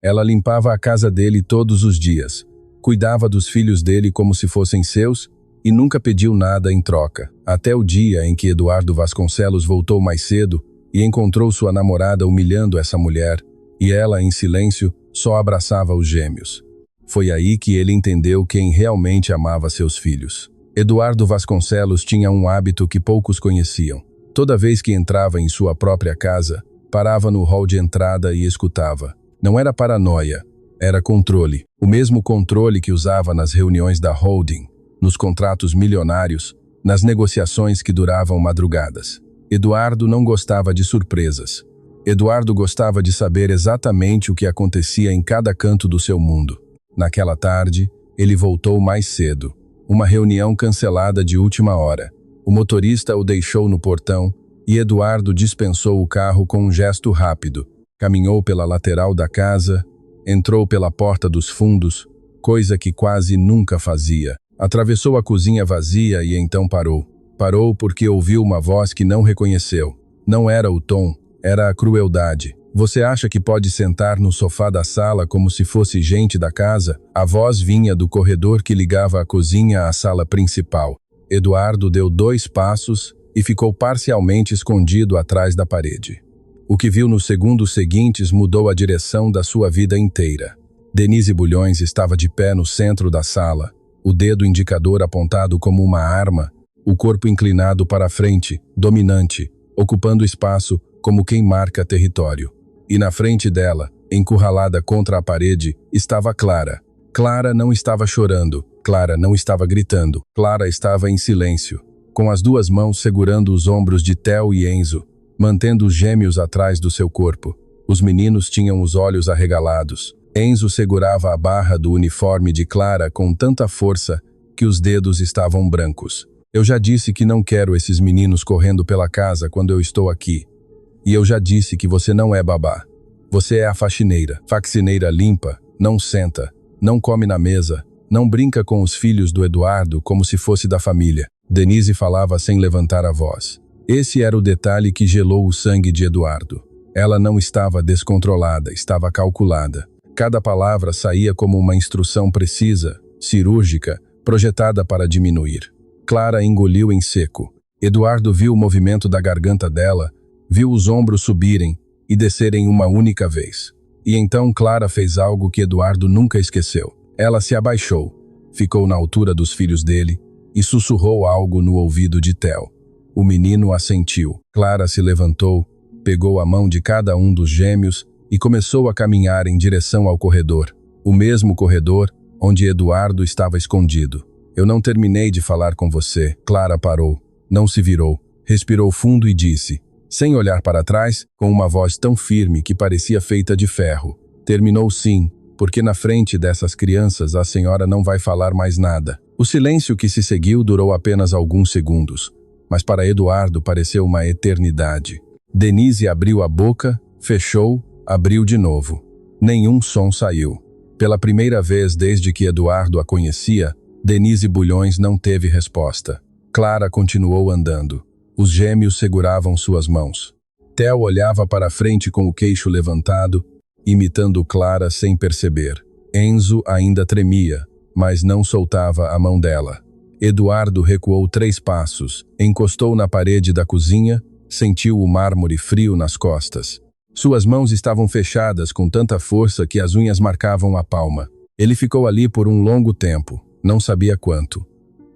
Ela limpava a casa dele todos os dias, cuidava dos filhos dele como se fossem seus e nunca pediu nada em troca. Até o dia em que Eduardo Vasconcelos voltou mais cedo e encontrou sua namorada humilhando essa mulher, e ela, em silêncio, só abraçava os gêmeos. Foi aí que ele entendeu quem realmente amava seus filhos. Eduardo Vasconcelos tinha um hábito que poucos conheciam. Toda vez que entrava em sua própria casa, parava no hall de entrada e escutava. Não era paranoia, era controle. O mesmo controle que usava nas reuniões da holding, nos contratos milionários, nas negociações que duravam madrugadas. Eduardo não gostava de surpresas. Eduardo gostava de saber exatamente o que acontecia em cada canto do seu mundo. Naquela tarde, ele voltou mais cedo. Uma reunião cancelada de última hora. O motorista o deixou no portão e Eduardo dispensou o carro com um gesto rápido. Caminhou pela lateral da casa, entrou pela porta dos fundos, coisa que quase nunca fazia. Atravessou a cozinha vazia e então parou. Parou porque ouviu uma voz que não reconheceu. Não era o tom, era a crueldade. Você acha que pode sentar no sofá da sala como se fosse gente da casa? A voz vinha do corredor que ligava a cozinha à sala principal. Eduardo deu 2 passos e ficou parcialmente escondido atrás da parede. O que viu nos segundos seguintes mudou a direção da sua vida inteira. Denise Bulhões estava de pé no centro da sala, o dedo indicador apontado como uma arma, o corpo inclinado para a frente, dominante, ocupando espaço como quem marca território. E na frente dela, encurralada contra a parede, estava Clara. Clara não estava chorando, Clara não estava gritando, Clara estava em silêncio, com as 2 mãos segurando os ombros de Theo e Enzo, mantendo os gêmeos atrás do seu corpo. Os meninos tinham os olhos arregalados. Enzo segurava a barra do uniforme de Clara com tanta força que os dedos estavam brancos. Eu já disse que não quero esses meninos correndo pela casa quando eu estou aqui. E eu já disse que você não é babá. Você é a faxineira. Faxineira limpa, não senta, não come na mesa, não brinca com os filhos do Eduardo como se fosse da família. Denise falava sem levantar a voz. Esse era o detalhe que gelou o sangue de Eduardo. Ela não estava descontrolada, estava calculada. Cada palavra saía como uma instrução precisa, cirúrgica, projetada para diminuir. Clara engoliu em seco. Eduardo viu o movimento da garganta dela, viu os ombros subirem e descerem uma única vez. E então Clara fez algo que Eduardo nunca esqueceu. Ela se abaixou, ficou na altura dos filhos dele e sussurrou algo no ouvido de Theo. O menino assentiu. Clara se levantou, pegou a mão de cada um dos gêmeos e começou a caminhar em direção ao corredor. O mesmo corredor onde Eduardo estava escondido. Eu não terminei de falar com você. Clara parou, não se virou, respirou fundo e disse, sem olhar para trás, com uma voz tão firme que parecia feita de ferro. Terminou sim, porque na frente dessas crianças a senhora não vai falar mais nada. O silêncio que se seguiu durou apenas alguns segundos, mas para Eduardo pareceu uma eternidade. Denise abriu a boca, fechou, abriu de novo. Nenhum som saiu. Pela primeira vez desde que Eduardo a conhecia, Denise Bulhões não teve resposta. Clara continuou andando. Os gêmeos seguravam suas mãos. Theo olhava para frente com o queixo levantado, imitando Clara sem perceber. Enzo ainda tremia, mas não soltava a mão dela. Eduardo recuou 3 passos, encostou na parede da cozinha, sentiu o mármore frio nas costas. Suas mãos estavam fechadas com tanta força que as unhas marcavam a palma. Ele ficou ali por um longo tempo, não sabia quanto.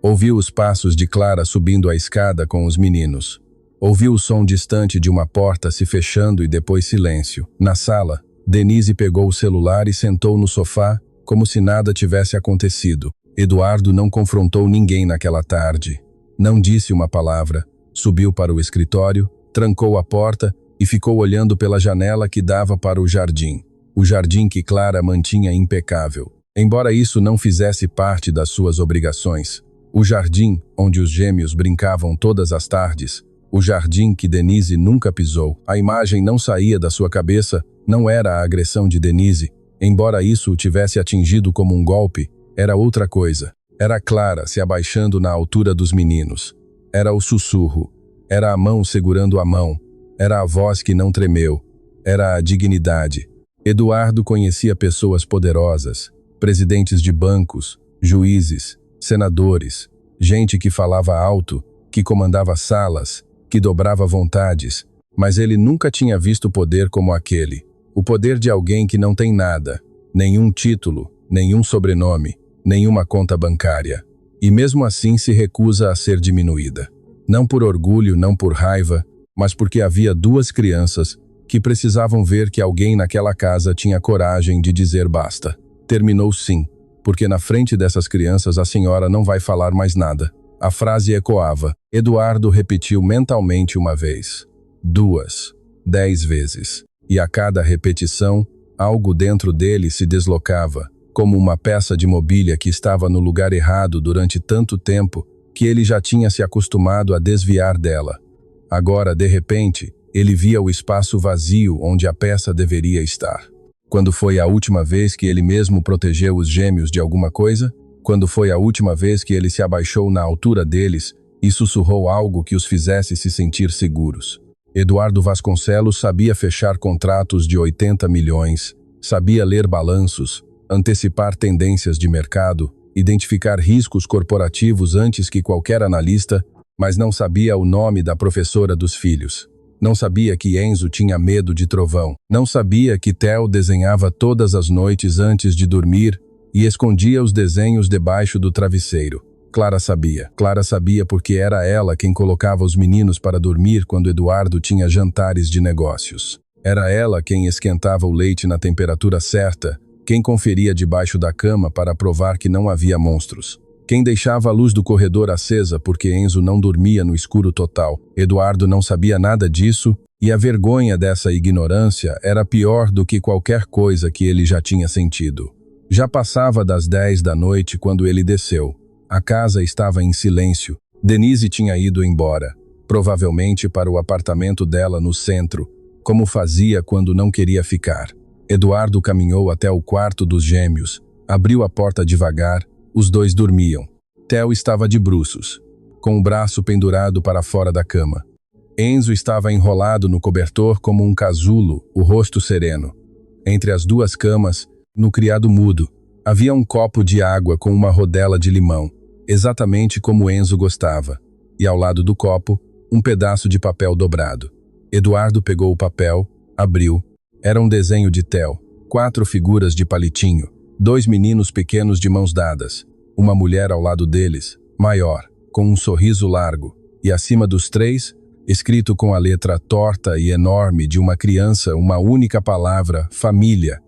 Ouviu os passos de Clara subindo a escada com os meninos. Ouviu o som distante de uma porta se fechando e depois silêncio. Na sala, Denise pegou o celular e sentou no sofá, como se nada tivesse acontecido. Eduardo não confrontou ninguém naquela tarde. Não disse uma palavra. Subiu para o escritório, trancou a porta e ficou olhando pela janela que dava para o jardim. O jardim que Clara mantinha impecável. Embora isso não fizesse parte das suas obrigações. O jardim onde os gêmeos brincavam todas as tardes. O jardim que Denise nunca pisou. A imagem não saía da sua cabeça, não era a agressão de Denise. Embora isso o tivesse atingido como um golpe, era outra coisa. Era Clara se abaixando na altura dos meninos. Era o sussurro. Era a mão segurando a mão. Era a voz que não tremeu. Era a dignidade. Eduardo conhecia pessoas poderosas, presidentes de bancos, juízes, senadores, gente que falava alto, que comandava salas, que dobrava vontades, mas ele nunca tinha visto poder como aquele. O poder de alguém que não tem nada, nenhum título, nenhum sobrenome, nenhuma conta bancária. E mesmo assim se recusa a ser diminuída. Não por orgulho, não por raiva, mas porque havia duas crianças que precisavam ver que alguém naquela casa tinha coragem de dizer basta. Terminou sim, porque na frente dessas crianças a senhora não vai falar mais nada. A frase ecoava. Eduardo repetiu mentalmente uma vez, 2, 10 vezes. E a cada repetição, algo dentro dele se deslocava, como uma peça de mobília que estava no lugar errado durante tanto tempo que ele já tinha se acostumado a desviar dela. Agora, de repente, ele via o espaço vazio onde a peça deveria estar. Quando foi a última vez que ele mesmo protegeu os gêmeos de alguma coisa? Quando foi a última vez que ele se abaixou na altura deles e sussurrou algo que os fizesse se sentir seguros? Eduardo Vasconcelos sabia fechar contratos de 80 milhões, sabia ler balanços, antecipar tendências de mercado, identificar riscos corporativos antes que qualquer analista, mas não sabia o nome da professora dos filhos. Não sabia que Enzo tinha medo de trovão. Não sabia que Theo desenhava todas as noites antes de dormir e escondia os desenhos debaixo do travesseiro. Clara sabia porque era ela quem colocava os meninos para dormir quando Eduardo tinha jantares de negócios. Era ela quem esquentava o leite na temperatura certa, quem conferia debaixo da cama para provar que não havia monstros. Quem deixava a luz do corredor acesa porque Enzo não dormia no escuro total. Eduardo não sabia nada disso e a vergonha dessa ignorância era pior do que qualquer coisa que ele já tinha sentido. Já passava das 10 da noite quando ele desceu. A casa estava em silêncio. Denise tinha ido embora, provavelmente para o apartamento dela no centro, como fazia quando não queria ficar. Eduardo caminhou até o quarto dos gêmeos, abriu a porta devagar, os dois dormiam. Theo estava de bruços, com o braço pendurado para fora da cama. Enzo estava enrolado no cobertor como um casulo, o rosto sereno. Entre as duas camas, no criado mudo, havia um copo de água com uma rodela de limão, exatamente como Enzo gostava, e ao lado do copo, um pedaço de papel dobrado. Eduardo pegou o papel, abriu. Era um desenho de Theo, 4 figuras de palitinho, 2 meninos pequenos de mãos dadas, uma mulher ao lado deles, maior, com um sorriso largo, e acima dos 3, escrito com a letra torta e enorme de uma criança, uma única palavra, família.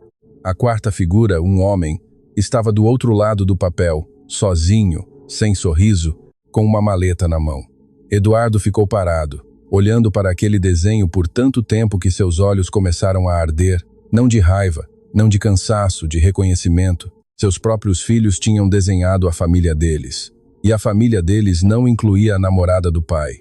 A 4ª figura, um homem, estava do outro lado do papel, sozinho, sem sorriso, com uma maleta na mão. Eduardo ficou parado, olhando para aquele desenho por tanto tempo que seus olhos começaram a arder, não de raiva, não de cansaço, de reconhecimento. Seus próprios filhos tinham desenhado a família deles. E a família deles não incluía a namorada do pai.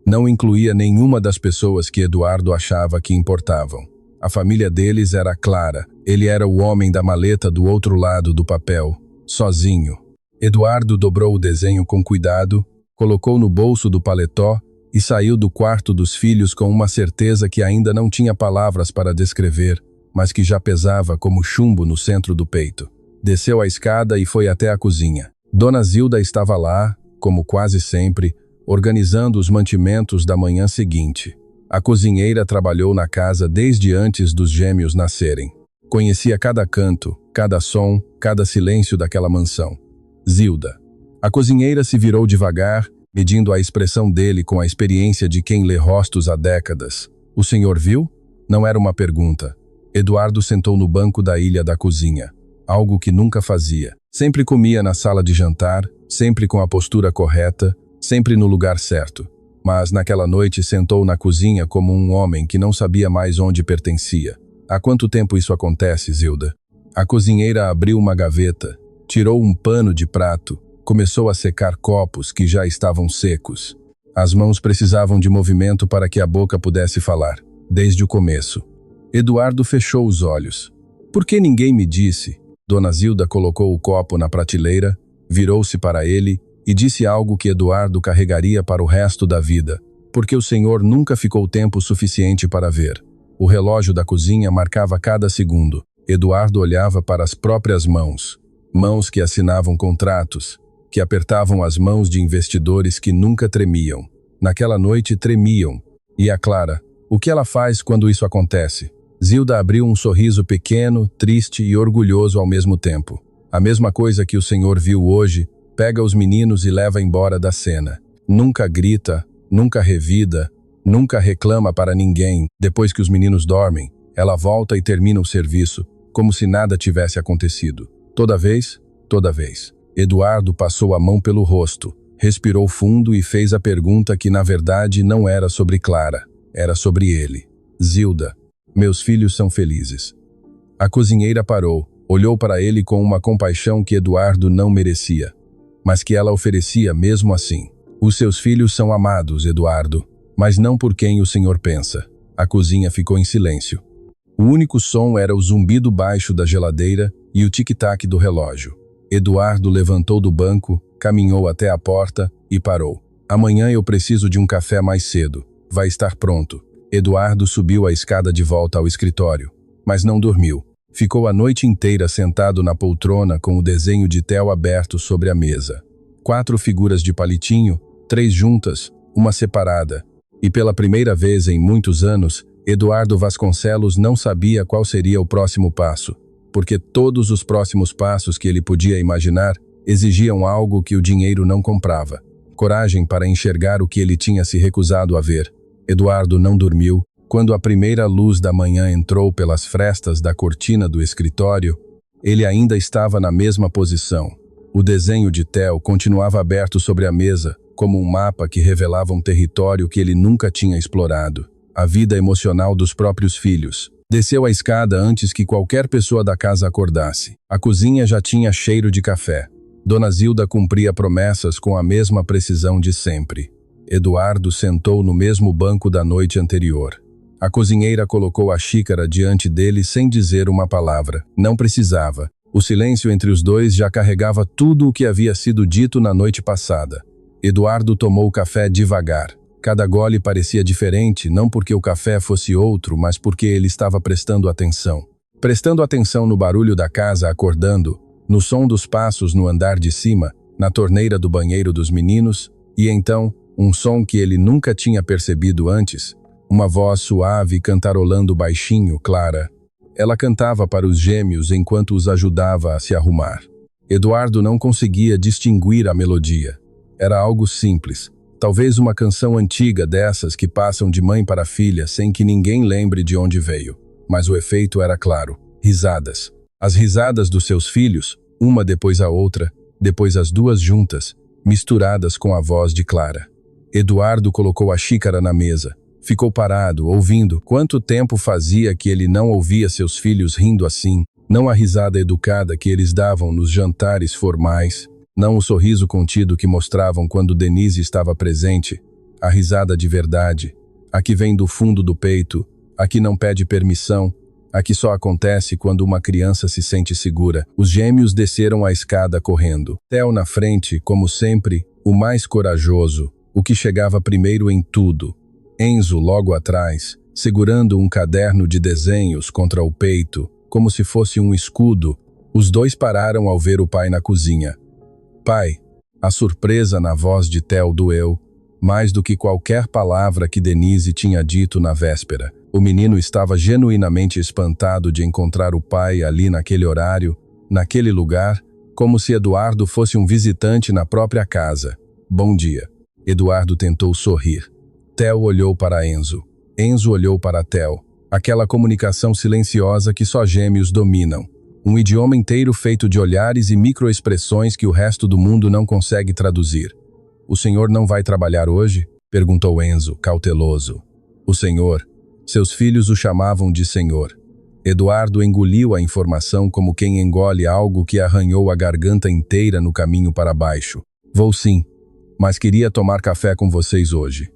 Não incluía nenhuma das pessoas que Eduardo achava que importavam. A família deles era Clara. Ele era o homem da maleta do outro lado do papel, sozinho. Eduardo dobrou o desenho com cuidado, colocou no bolso do paletó e saiu do quarto dos filhos com uma certeza que ainda não tinha palavras para descrever, mas que já pesava como chumbo no centro do peito. Desceu a escada e foi até a cozinha. Dona Zilda estava lá, como quase sempre, organizando os mantimentos da manhã seguinte. A cozinheira trabalhou na casa desde antes dos gêmeos nascerem. Conhecia cada canto, cada som, cada silêncio daquela mansão. Zilda. A cozinheira se virou devagar, medindo a expressão dele com a experiência de quem lê rostos há décadas. O senhor viu? Não era uma pergunta. Eduardo sentou no banco da ilha da cozinha, algo que nunca fazia. Sempre comia na sala de jantar, sempre com a postura correta, sempre no lugar certo. Mas naquela noite sentou na cozinha como um homem que não sabia mais onde pertencia. Há quanto tempo isso acontece, Zilda? A cozinheira abriu uma gaveta, tirou um pano de prato, começou a secar copos que já estavam secos. As mãos precisavam de movimento para que a boca pudesse falar, desde o começo. Eduardo fechou os olhos. Por que ninguém me disse? Dona Zilda colocou o copo na prateleira, virou-se para ele e disse algo que Eduardo carregaria para o resto da vida, porque o senhor nunca ficou tempo suficiente para ver. O relógio da cozinha marcava cada segundo. Eduardo olhava para as próprias mãos, mãos que assinavam contratos, que apertavam as mãos de investidores que nunca tremiam. Naquela noite tremiam. E a Clara, o que ela faz quando isso acontece? Zilda abriu um sorriso pequeno, triste e orgulhoso ao mesmo tempo. A mesma coisa que o senhor viu hoje, pega os meninos e leva embora da cena. Nunca grita, nunca revida, nunca reclama para ninguém. Depois que os meninos dormem, ela volta e termina o serviço, como se nada tivesse acontecido. Toda vez. Eduardo passou a mão pelo rosto, respirou fundo e fez a pergunta que na verdade não era sobre Clara, era sobre ele. Zilda, meus filhos são felizes. A cozinheira parou, olhou para ele com uma compaixão que Eduardo não merecia, mas que ela oferecia mesmo assim. Os seus filhos são amados, Eduardo, mas não por quem o senhor pensa. A cozinha ficou em silêncio. O único som era o zumbido baixo da geladeira e o tic-tac do relógio. Eduardo levantou do banco, caminhou até a porta e parou. Amanhã eu preciso de um café mais cedo. Vai estar pronto. Eduardo subiu a escada de volta ao escritório, mas não dormiu. Ficou a noite inteira sentado na poltrona com o desenho de Theo aberto sobre a mesa. 4 figuras de palitinho, 3 juntas, uma separada. E pela primeira vez em muitos anos, Eduardo Vasconcelos não sabia qual seria o próximo passo, porque todos os próximos passos que ele podia imaginar exigiam algo que o dinheiro não comprava. Coragem para enxergar o que ele tinha se recusado a ver. Eduardo não dormiu. Quando a primeira luz da manhã entrou pelas frestas da cortina do escritório, ele ainda estava na mesma posição. O desenho de Theo continuava aberto sobre a mesa, como um mapa que revelava um território que ele nunca tinha explorado. A vida emocional dos próprios filhos. Desceu a escada antes que qualquer pessoa da casa acordasse. A cozinha já tinha cheiro de café. Dona Zilda cumpria promessas com a mesma precisão de sempre. Eduardo sentou no mesmo banco da noite anterior. A cozinheira colocou a xícara diante dele sem dizer uma palavra. Não precisava. O silêncio entre os dois já carregava tudo o que havia sido dito na noite passada. Eduardo tomou o café devagar. Cada gole parecia diferente, não porque o café fosse outro, mas porque ele estava prestando atenção. Prestando atenção no barulho da casa acordando, no som dos passos no andar de cima, na torneira do banheiro dos meninos, e então, um som que ele nunca tinha percebido antes, uma voz suave cantarolando baixinho, clara. Ela cantava para os gêmeos enquanto os ajudava a se arrumar. Eduardo não conseguia distinguir a melodia. Era algo simples. Talvez uma canção antiga dessas que passam de mãe para filha sem que ninguém lembre de onde veio. Mas o efeito era claro. Risadas. As risadas dos seus filhos, uma depois a outra, depois as duas juntas, misturadas com a voz de Clara. Eduardo colocou a xícara na mesa. Ficou parado, ouvindo. Quanto tempo fazia que ele não ouvia seus filhos rindo assim? Não a risada educada que eles davam nos jantares formais, não o sorriso contido que mostravam quando Denise estava presente, a risada de verdade, a que vem do fundo do peito, a que não pede permissão, a que só acontece quando uma criança se sente segura. Os gêmeos desceram a escada correndo. Theo na frente, como sempre, o mais corajoso, o que chegava primeiro em tudo. Enzo logo atrás, segurando um caderno de desenhos contra o peito, como se fosse um escudo. Os dois pararam ao ver o pai na cozinha. Pai, a surpresa na voz de Theo doeu, mais do que qualquer palavra que Denise tinha dito na véspera. O menino estava genuinamente espantado de encontrar o pai ali naquele horário, naquele lugar, como se Eduardo fosse um visitante na própria casa. Bom dia. Eduardo tentou sorrir. Theo olhou para Enzo. Enzo olhou para Theo. Aquela comunicação silenciosa que só gêmeos dominam. Um idioma inteiro feito de olhares e microexpressões que o resto do mundo não consegue traduzir. O senhor não vai trabalhar hoje? Perguntou Enzo, cauteloso. O senhor. Seus filhos o chamavam de senhor. Eduardo engoliu a informação como quem engole algo que arranhou a garganta inteira no caminho para baixo. Vou sim, mas queria tomar café com vocês hoje.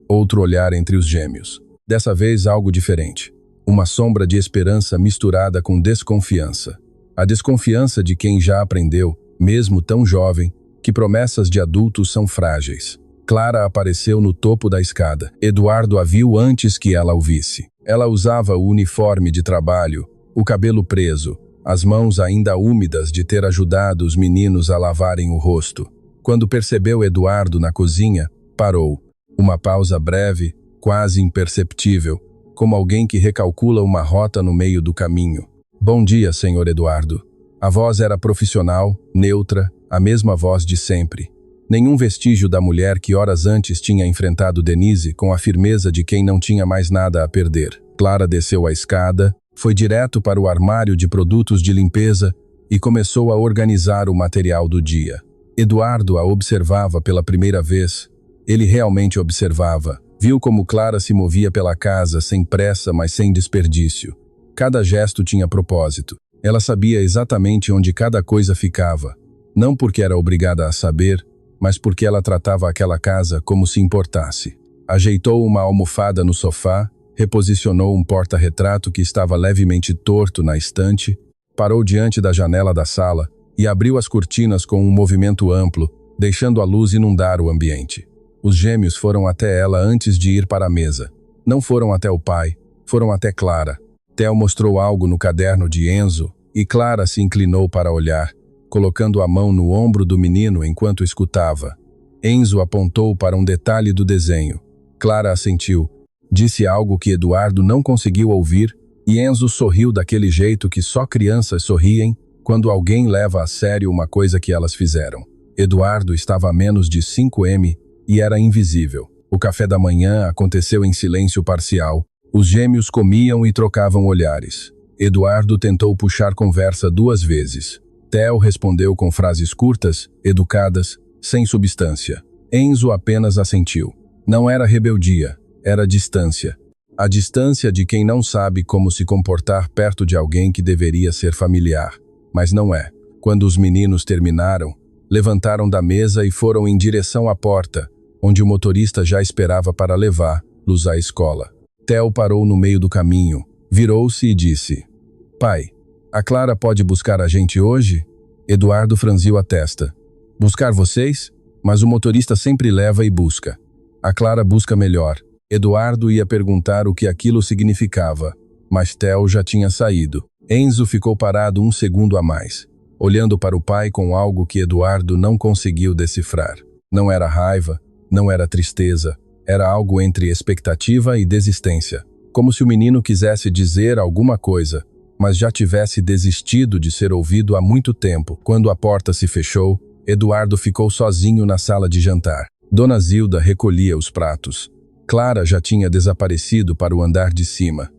Outro olhar entre os gêmeos. Dessa vez algo diferente. Uma sombra de esperança misturada com desconfiança. A desconfiança de quem já aprendeu, mesmo tão jovem, que promessas de adultos são frágeis. Clara apareceu no topo da escada. Eduardo a viu antes que ela o visse. Ela usava o uniforme de trabalho, o cabelo preso, as mãos ainda úmidas de ter ajudado os meninos a lavarem o rosto. Quando percebeu Eduardo na cozinha, parou. Uma pausa breve, quase imperceptível, como alguém que recalcula uma rota no meio do caminho. Bom dia, senhor Eduardo. A voz era profissional, neutra, a mesma voz de sempre. Nenhum vestígio da mulher que horas antes tinha enfrentado Denise com a firmeza de quem não tinha mais nada a perder. Clara desceu a escada, foi direto para o armário de produtos de limpeza e começou a organizar o material do dia. Eduardo a observava pela primeira vez. Ele realmente observava. Viu como Clara se movia pela casa, sem pressa, mas sem desperdício. Cada gesto tinha propósito. Ela sabia exatamente onde cada coisa ficava. Não porque era obrigada a saber, mas porque ela tratava aquela casa como se importasse. Ajeitou uma almofada no sofá, reposicionou um porta-retrato que estava levemente torto na estante, parou diante da janela da sala e abriu as cortinas com um movimento amplo, deixando a luz inundar o ambiente. Os gêmeos foram até ela antes de ir para a mesa. Não foram até o pai, foram até Clara. Theo mostrou algo no caderno de Enzo e Clara se inclinou para olhar, colocando a mão no ombro do menino enquanto escutava. Enzo apontou para um detalhe do desenho. Clara assentiu. Disse algo que Eduardo não conseguiu ouvir e Enzo sorriu daquele jeito que só crianças sorriem quando alguém leva a sério uma coisa que elas fizeram. Eduardo estava a menos de 5 m e era invisível. O café da manhã aconteceu em silêncio parcial. Os gêmeos comiam e trocavam olhares. Eduardo tentou puxar conversa 2 vezes. Theo respondeu com frases curtas, educadas, sem substância. Enzo apenas assentiu. Não era rebeldia, era distância. A distância de quem não sabe como se comportar perto de alguém que deveria ser familiar. Mas não é. Quando os meninos terminaram, levantaram da mesa e foram em direção à porta, onde o motorista já esperava para levá-los à escola. Theo parou no meio do caminho, virou-se e disse: Pai, a Clara pode buscar a gente hoje? Eduardo franziu a testa. Buscar vocês? Mas o motorista sempre leva e busca. A Clara busca melhor. Eduardo ia perguntar o que aquilo significava, mas Theo já tinha saído. Enzo ficou parado 1 segundo a mais, olhando para o pai com algo que Eduardo não conseguiu decifrar. Não era raiva, não era tristeza, era algo entre expectativa e desistência. Como se o menino quisesse dizer alguma coisa, mas já tivesse desistido de ser ouvido há muito tempo. Quando a porta se fechou, Eduardo ficou sozinho na sala de jantar. Dona Zilda recolhia os pratos. Clara já tinha desaparecido para o andar de cima.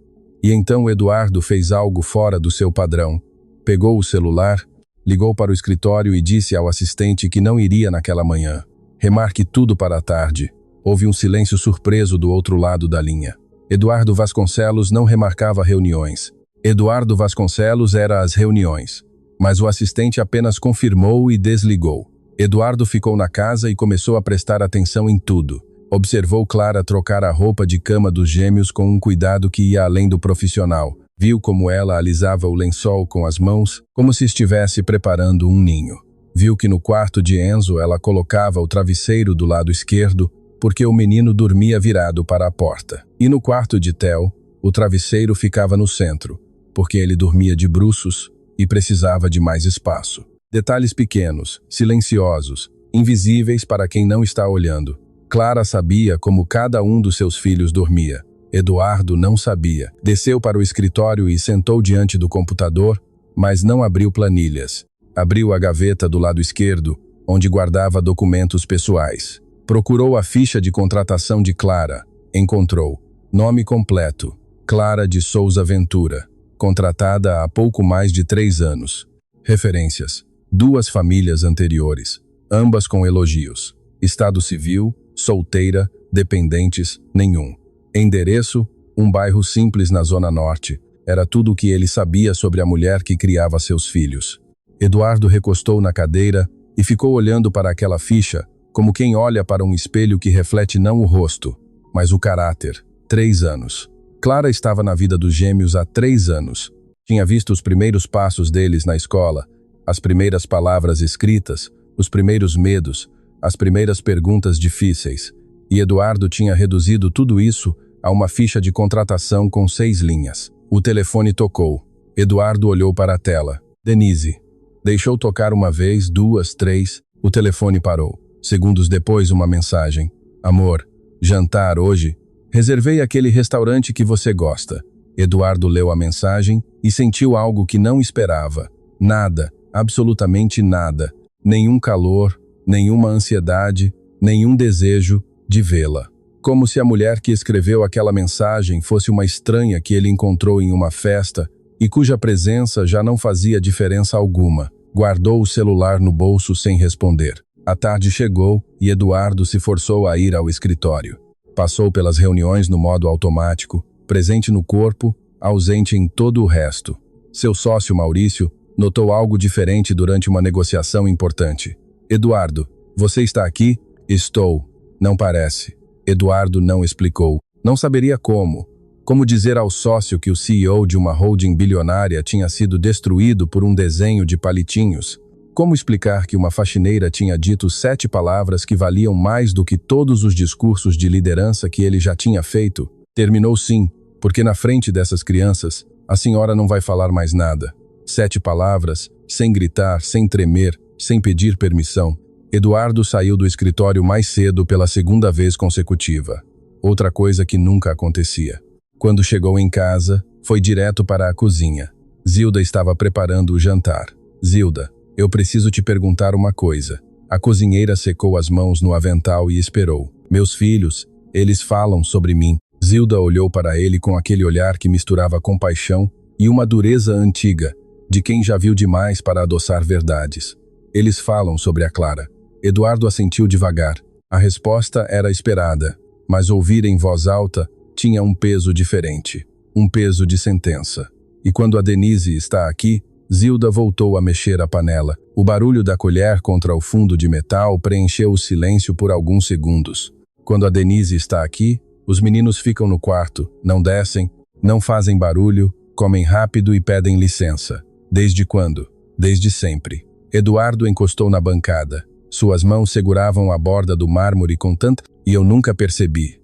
E então Eduardo fez algo fora do seu padrão. Pegou o celular, ligou para o escritório e disse ao assistente que não iria naquela manhã. Remarque tudo para a tarde. Houve um silêncio surpreso do outro lado da linha. Eduardo Vasconcelos não remarcava reuniões. Eduardo Vasconcelos era as reuniões. Mas o assistente apenas confirmou e desligou. Eduardo ficou na casa e começou a prestar atenção em tudo. Observou Clara trocar a roupa de cama dos gêmeos com um cuidado que ia além do profissional. Viu como ela alisava o lençol com as mãos, como se estivesse preparando um ninho. Viu que no quarto de Enzo ela colocava o travesseiro do lado esquerdo, porque o menino dormia virado para a porta. E no quarto de Theo, o travesseiro ficava no centro, porque ele dormia de bruços e precisava de mais espaço. Detalhes pequenos, silenciosos, invisíveis para quem não está olhando. Clara sabia como cada um dos seus filhos dormia. Eduardo não sabia. Desceu para o escritório e sentou diante do computador, mas não abriu planilhas. Abriu a gaveta do lado esquerdo, onde guardava documentos pessoais. Procurou a ficha de contratação de Clara. Encontrou. Nome completo: Clara de Souza Ventura. Contratada há pouco mais de 3 anos. Referências: 2 famílias anteriores, ambas com elogios. Estado civil: solteira, dependentes: nenhum. Endereço: um bairro simples na Zona Norte. Era tudo o que ele sabia sobre a mulher que criava seus filhos. Eduardo recostou na cadeira e ficou olhando para aquela ficha, como quem olha para um espelho que reflete não o rosto, mas o caráter. 3 anos. Clara estava na vida dos gêmeos há 3 anos. Tinha visto os primeiros passos deles na escola, as primeiras palavras escritas, os primeiros medos, as primeiras perguntas difíceis. E Eduardo tinha reduzido tudo isso a uma ficha de contratação com 6 linhas. O telefone tocou. Eduardo olhou para a tela. Denise. Deixou tocar uma vez, duas, três. O telefone parou. Segundos depois, uma mensagem. Amor, jantar hoje? Reservei aquele restaurante que você gosta. Eduardo leu a mensagem e sentiu algo que não esperava. Nada, absolutamente nada. Nenhum calor, nenhuma ansiedade, nenhum desejo de vê-la. Como se a mulher que escreveu aquela mensagem fosse uma estranha que ele encontrou em uma festa e cuja presença já não fazia diferença alguma. Guardou o celular no bolso sem responder. A tarde chegou e Eduardo se forçou a ir ao escritório. Passou pelas reuniões no modo automático, presente no corpo, ausente em todo o resto. Seu sócio Maurício notou algo diferente durante uma negociação importante. Eduardo, você está aqui? Estou. Não parece. Eduardo não explicou. Não saberia como. Como dizer ao sócio que o CEO de uma holding bilionária tinha sido destruído por um desenho de palitinhos? Como explicar que uma faxineira tinha dito 7 palavras que valiam mais do que todos os discursos de liderança que ele já tinha feito? Terminou sim, porque na frente dessas crianças, a senhora não vai falar mais nada. 7 palavras, sem gritar, sem tremer, sem pedir permissão. Eduardo saiu do escritório mais cedo pela segunda vez consecutiva. Outra coisa que nunca acontecia. Quando chegou em casa, foi direto para a cozinha. Zilda estava preparando o jantar. Zilda, eu preciso te perguntar uma coisa. A cozinheira secou as mãos no avental e esperou. Meus filhos, eles falam sobre mim. Zilda olhou para ele com aquele olhar que misturava compaixão e uma dureza antiga, de quem já viu demais para adoçar verdades. Eles falam sobre a Clara. Eduardo assentiu devagar. A resposta era esperada, mas ouvir em voz alta tinha um peso diferente, um peso de sentença. E quando a Denise está aqui, Zilda voltou a mexer a panela. O barulho da colher contra o fundo de metal preencheu o silêncio por alguns segundos. Quando a Denise está aqui, os meninos ficam no quarto, não descem, não fazem barulho, comem rápido e pedem licença. Desde quando? Desde sempre. Eduardo encostou na bancada. Suas mãos seguravam a borda do mármore com tanta... E eu nunca percebi.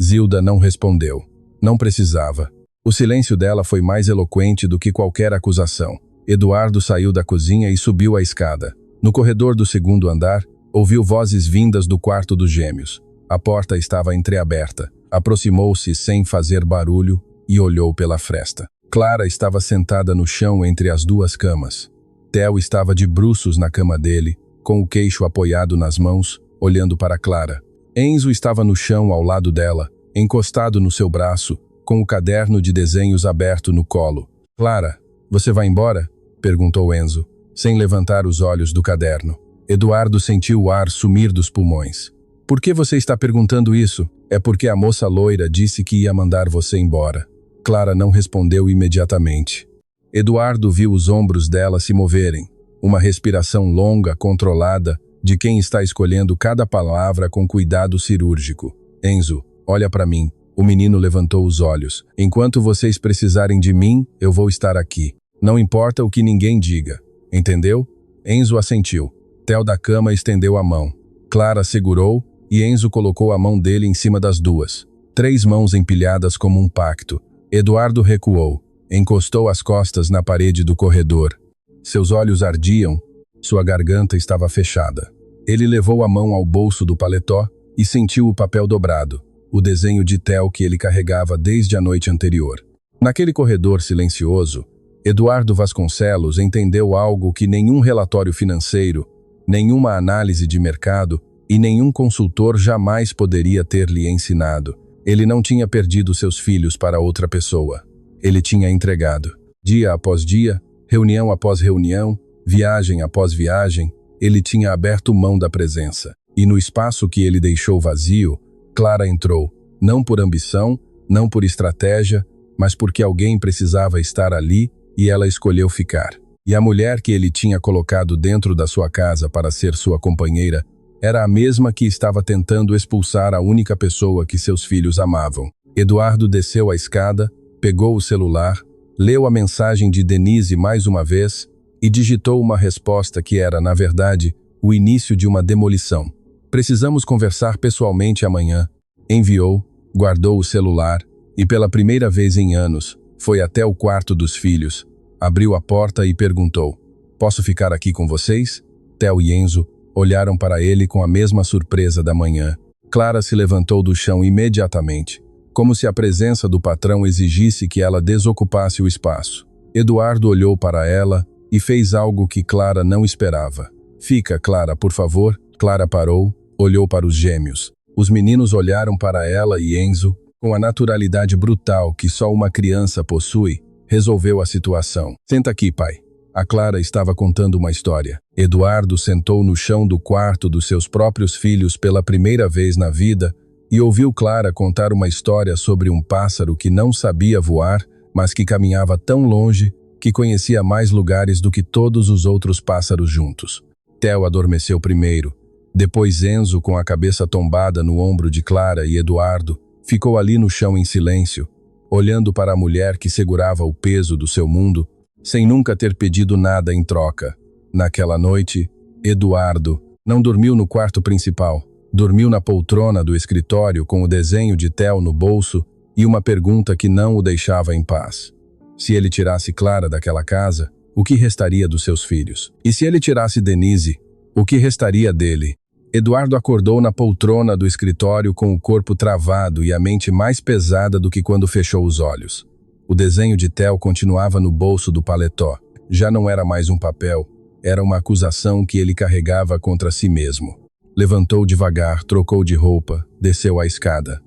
Zilda não respondeu. Não precisava. O silêncio dela foi mais eloquente do que qualquer acusação. Eduardo saiu da cozinha e subiu a escada. No corredor do segundo andar, ouviu vozes vindas do quarto dos gêmeos. A porta estava entreaberta. Aproximou-se sem fazer barulho e olhou pela fresta. Clara estava sentada no chão entre as duas camas. Theo estava de bruços na cama dele, com o queixo apoiado nas mãos, olhando para Clara. Enzo estava no chão ao lado dela, encostado no seu braço, com o caderno de desenhos aberto no colo. Clara, você vai embora? Perguntou Enzo, sem levantar os olhos do caderno. Eduardo sentiu o ar sumir dos pulmões. Por que você está perguntando isso? É porque a moça loira disse que ia mandar você embora. Clara não respondeu imediatamente. Eduardo viu os ombros dela se moverem. Uma respiração longa, controlada, de quem está escolhendo cada palavra com cuidado cirúrgico. Enzo, olha para mim. O menino levantou os olhos. Enquanto vocês precisarem de mim, eu vou estar aqui. Não importa o que ninguém diga. Entendeu? Enzo assentiu. Theo da cama estendeu a mão. Clara segurou e Enzo colocou a mão dele em cima das duas. 3 mãos empilhadas como um pacto. Eduardo recuou. Encostou as costas na parede do corredor. Seus olhos ardiam. Sua garganta estava fechada. Ele levou a mão ao bolso do paletó e sentiu o papel dobrado, o desenho de Theo que ele carregava desde a noite anterior. Naquele corredor silencioso, Eduardo Vasconcelos entendeu algo que nenhum relatório financeiro, nenhuma análise de mercado e nenhum consultor jamais poderia ter lhe ensinado. Ele não tinha perdido seus filhos para outra pessoa. Ele tinha entregado. Dia após dia, reunião após reunião, viagem após viagem, ele tinha aberto mão da presença. E no espaço que ele deixou vazio, Clara entrou, não por ambição, não por estratégia, mas porque alguém precisava estar ali e ela escolheu ficar. E a mulher que ele tinha colocado dentro da sua casa para ser sua companheira era a mesma que estava tentando expulsar a única pessoa que seus filhos amavam. Eduardo desceu a escada, pegou o celular, leu a mensagem de Denise mais uma vez e digitou uma resposta que era, na verdade, o início de uma demolição. Precisamos conversar pessoalmente amanhã. Enviou, guardou o celular e, pela primeira vez em anos, foi até o quarto dos filhos. Abriu a porta e perguntou: "Posso ficar aqui com vocês?" Theo e Enzo olharam para ele com a mesma surpresa da manhã. Clara se levantou do chão imediatamente, como se a presença do patrão exigisse que ela desocupasse o espaço. Eduardo olhou para ela e fez algo que Clara não esperava. "Fica, Clara, por favor." Clara parou, olhou para os gêmeos. Os meninos olharam para ela e Enzo, com a naturalidade brutal que só uma criança possui, resolveu a situação. "Senta aqui, pai." A Clara estava contando uma história. Eduardo sentou no chão do quarto dos seus próprios filhos pela primeira vez na vida e ouviu Clara contar uma história sobre um pássaro que não sabia voar, mas que caminhava tão longe que conhecia mais lugares do que todos os outros pássaros juntos. Theo adormeceu primeiro. Depois Enzo, com a cabeça tombada no ombro de Clara, e Eduardo ficou ali no chão em silêncio, olhando para a mulher que segurava o peso do seu mundo, sem nunca ter pedido nada em troca. Naquela noite, Eduardo não dormiu no quarto principal. Dormiu na poltrona do escritório com o desenho de Theo no bolso e uma pergunta que não o deixava em paz. Se ele tirasse Clara daquela casa, o que restaria dos seus filhos? E se ele tirasse Denise, o que restaria dele? Eduardo acordou na poltrona do escritório com o corpo travado e a mente mais pesada do que quando fechou os olhos. O desenho de Theo continuava no bolso do paletó. Já não era mais um papel, era uma acusação que ele carregava contra si mesmo. Levantou devagar, trocou de roupa, desceu a escada.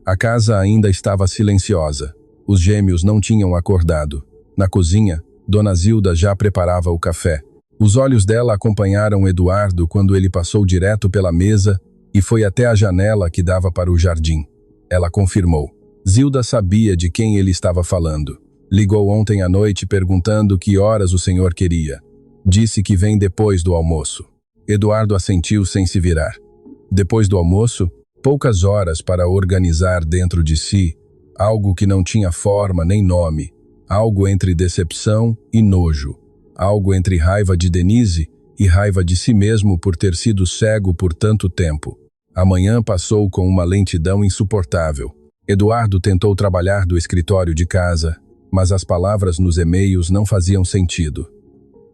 A casa ainda estava silenciosa. Os gêmeos não tinham acordado. Na cozinha, Dona Zilda já preparava o café. Os olhos dela acompanharam Eduardo quando ele passou direto pela mesa e foi até a janela que dava para o jardim. Ela confirmou. Zilda sabia de quem ele estava falando. Ligou ontem à noite perguntando que horas o senhor queria. Disse que vem depois do almoço. Eduardo assentiu sem se virar. Depois do almoço, poucas horas para organizar dentro de si algo que não tinha forma nem nome, algo entre decepção e nojo, algo entre raiva de Denise e raiva de si mesmo por ter sido cego por tanto tempo. A manhã passou com uma lentidão insuportável. Eduardo tentou trabalhar do escritório de casa, mas as palavras nos e-mails não faziam sentido.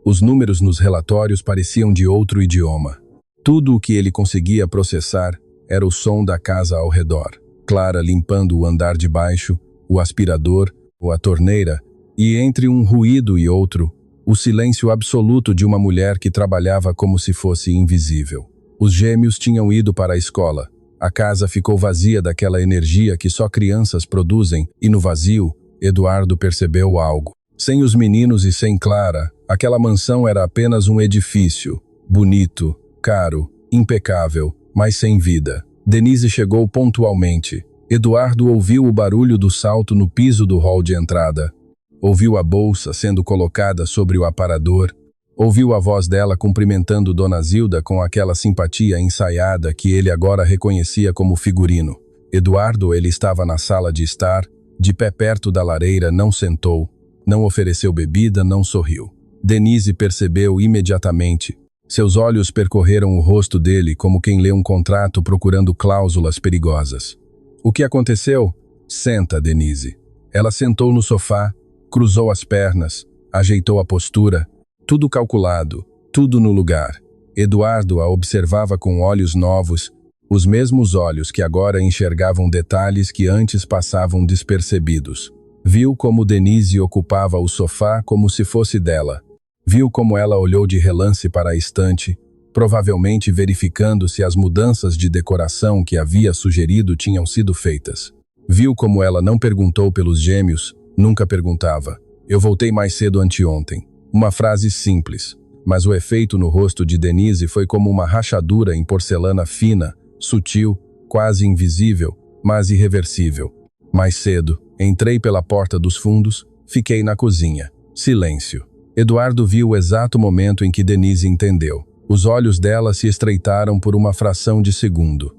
Os números nos relatórios pareciam de outro idioma. Tudo o que ele conseguia processar era o som da casa ao redor. Clara limpando o andar de baixo, o aspirador, ou a torneira, e entre um ruído e outro, o silêncio absoluto de uma mulher que trabalhava como se fosse invisível. Os gêmeos tinham ido para a escola. A casa ficou vazia daquela energia que só crianças produzem, e no vazio, Eduardo percebeu algo. Sem os meninos e sem Clara, aquela mansão era apenas um edifício, bonito, caro, impecável, mas sem vida. Denise chegou pontualmente. Eduardo ouviu o barulho do salto no piso do hall de entrada. Ouviu a bolsa sendo colocada sobre o aparador. Ouviu a voz dela cumprimentando Dona Zilda com aquela simpatia ensaiada que ele agora reconhecia como figurino. Eduardo, ele estava na sala de estar, de pé perto da lareira, não sentou, não ofereceu bebida, não sorriu. Denise percebeu imediatamente. Seus olhos percorreram o rosto dele como quem lê um contrato procurando cláusulas perigosas. O que aconteceu? Senta, Denise. Ela sentou no sofá, cruzou as pernas, ajeitou a postura, tudo calculado, tudo no lugar. Eduardo a observava com olhos novos, os mesmos olhos que agora enxergavam detalhes que antes passavam despercebidos. Viu como Denise ocupava o sofá como se fosse dela. Viu como ela olhou de relance para a estante, provavelmente verificando se as mudanças de decoração que havia sugerido tinham sido feitas. Viu como ela não perguntou pelos gêmeos, nunca perguntava. Eu voltei mais cedo anteontem. Uma frase simples, mas o efeito no rosto de Denise foi como uma rachadura em porcelana fina, sutil, quase invisível, mas irreversível. Mais cedo, entrei pela porta dos fundos, fiquei na cozinha. Silêncio. Eduardo viu o exato momento em que Denise entendeu. Os olhos dela se estreitaram por uma fração de segundo.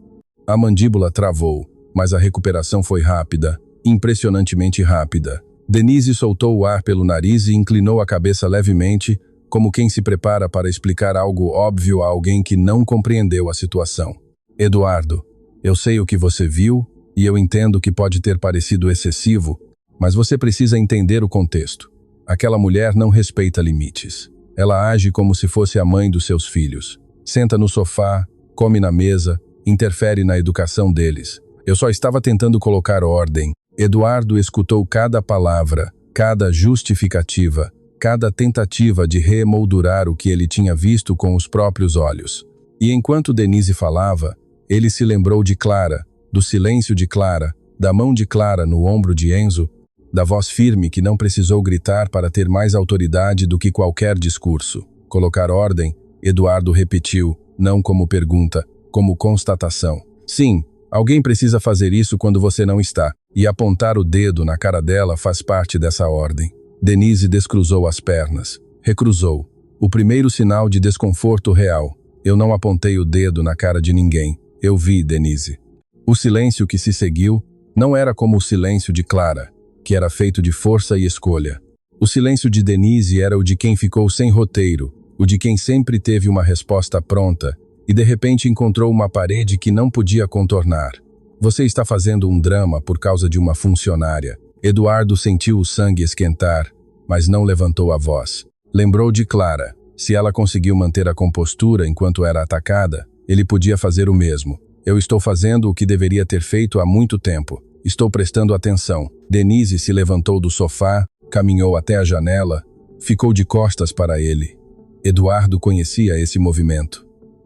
A mandíbula travou, mas a recuperação foi rápida, impressionantemente rápida. Denise soltou o ar pelo nariz e inclinou a cabeça levemente, como quem se prepara para explicar algo óbvio a alguém que não compreendeu a situação. Eduardo, eu sei o que você viu e eu entendo que pode ter parecido excessivo, mas você precisa entender o contexto. Aquela mulher não respeita limites. Ela age como se fosse a mãe dos seus filhos. Senta no sofá, come na mesa, interfere na educação deles. Eu só estava tentando colocar ordem. Eduardo escutou cada palavra, cada justificativa, cada tentativa de remoldurar o que ele tinha visto com os próprios olhos. E enquanto Denise falava, ele se lembrou de Clara, do silêncio de Clara, da mão de Clara no ombro de Enzo, da voz firme que não precisou gritar para ter mais autoridade do que qualquer discurso. Colocar ordem, Eduardo repetiu, não como pergunta, como constatação. Sim, alguém precisa fazer isso quando você não está, e apontar o dedo na cara dela faz parte dessa ordem. Denise descruzou as pernas. Recruzou. O primeiro sinal de desconforto real. Eu não apontei o dedo na cara de ninguém. Eu vi, Denise. O silêncio que se seguiu não era como o silêncio de Clara, que era feito de força e escolha. O silêncio de Denise era o de quem ficou sem roteiro, o de quem sempre teve uma resposta pronta e de repente encontrou uma parede que não podia contornar. Você está fazendo um drama por causa de uma funcionária. Eduardo sentiu o sangue esquentar, mas não levantou a voz. Lembrou de Clara. Se ela conseguiu manter a compostura enquanto era atacada, ele podia fazer o mesmo. Eu estou fazendo o que deveria ter feito há muito tempo. Estou prestando atenção. Denise se levantou do sofá, caminhou até a janela, ficou de costas para ele. Eduardo conhecia esse movimento.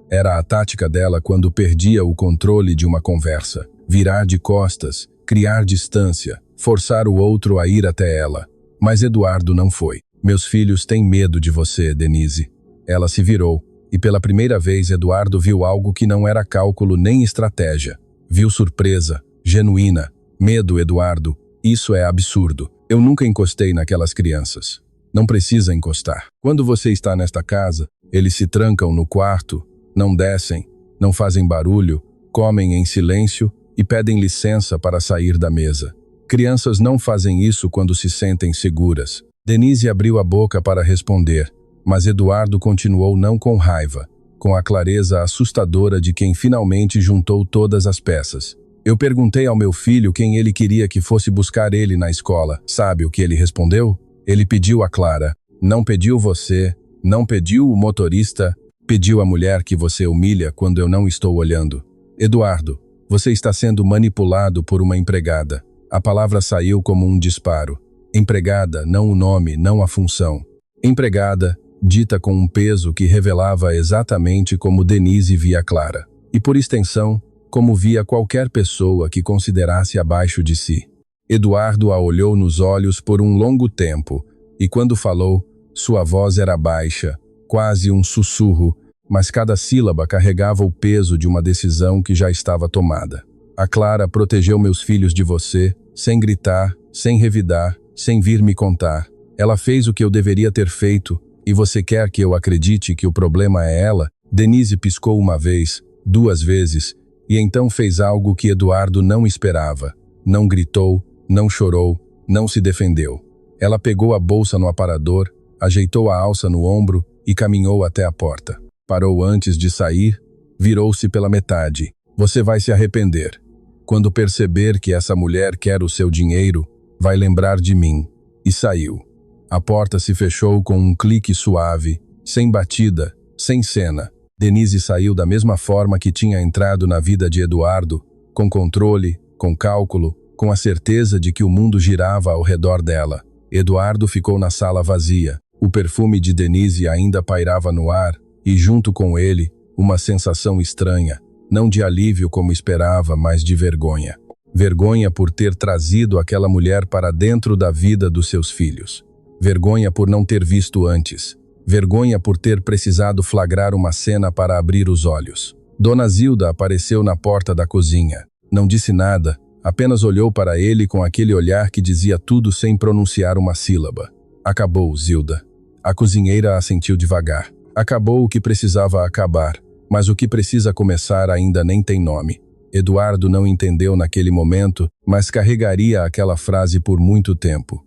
Era a tática dela quando perdia o controle de uma conversa. Virar de costas, criar distância, forçar o outro a ir até ela. Mas Eduardo não foi. Meus filhos têm medo de você, Denise. Ela se virou, e pela primeira vez Eduardo viu algo que não era cálculo nem estratégia. Viu surpresa, genuína. Medo, Eduardo. Isso é absurdo. Eu nunca encostei naquelas crianças. Não precisa encostar. Quando você está nesta casa, eles se trancam no quarto, não descem, não fazem barulho, comem em silêncio e pedem licença para sair da mesa. Crianças não fazem isso quando se sentem seguras. Denise abriu a boca para responder, mas Eduardo continuou não com raiva, com a clareza assustadora de quem finalmente juntou todas as peças. Eu perguntei ao meu filho quem ele queria que fosse buscar ele na escola. Sabe o que ele respondeu? Ele pediu a Clara. Não pediu você, não pediu o motorista, pediu a mulher que você humilha quando eu não estou olhando. Eduardo, você está sendo manipulado por uma empregada. A palavra saiu como um disparo. Empregada, não o nome, não a função. Empregada, dita com um peso que revelava exatamente como Denise via Clara. E por extensão, como via qualquer pessoa que considerasse abaixo de si. Eduardo a olhou nos olhos por um longo tempo, e quando falou, sua voz era baixa, quase um sussurro, mas cada sílaba carregava o peso de uma decisão que já estava tomada. A Clara protegeu meus filhos de você, sem gritar, sem revidar, sem vir me contar. Ela fez o que eu deveria ter feito, e você quer que eu acredite que o problema é ela? Denise piscou uma vez, duas vezes, e então fez algo que Eduardo não esperava. Não gritou, não chorou, não se defendeu. Ela pegou a bolsa no aparador, ajeitou a alça no ombro e caminhou até a porta. Parou antes de sair, virou-se pela metade. Você vai se arrepender. Quando perceber que essa mulher quer o seu dinheiro, vai lembrar de mim. E saiu. A porta se fechou com um clique suave, sem batida, sem cena. Denise saiu da mesma forma que tinha entrado na vida de Eduardo, com controle, com cálculo, com a certeza de que o mundo girava ao redor dela. Eduardo ficou na sala vazia. O perfume de Denise ainda pairava no ar, e junto com ele, uma sensação estranha, não de alívio como esperava, mas de vergonha. Vergonha por ter trazido aquela mulher para dentro da vida dos seus filhos. Vergonha por não ter visto antes. Vergonha por ter precisado flagrar uma cena para abrir os olhos. Dona Zilda apareceu na porta da cozinha. Não disse nada, apenas olhou para ele com aquele olhar que dizia tudo sem pronunciar uma sílaba. Acabou, Zilda. A cozinheira assentiu devagar. Acabou o que precisava acabar, mas o que precisa começar ainda nem tem nome. Eduardo não entendeu naquele momento, mas carregaria aquela frase por muito tempo.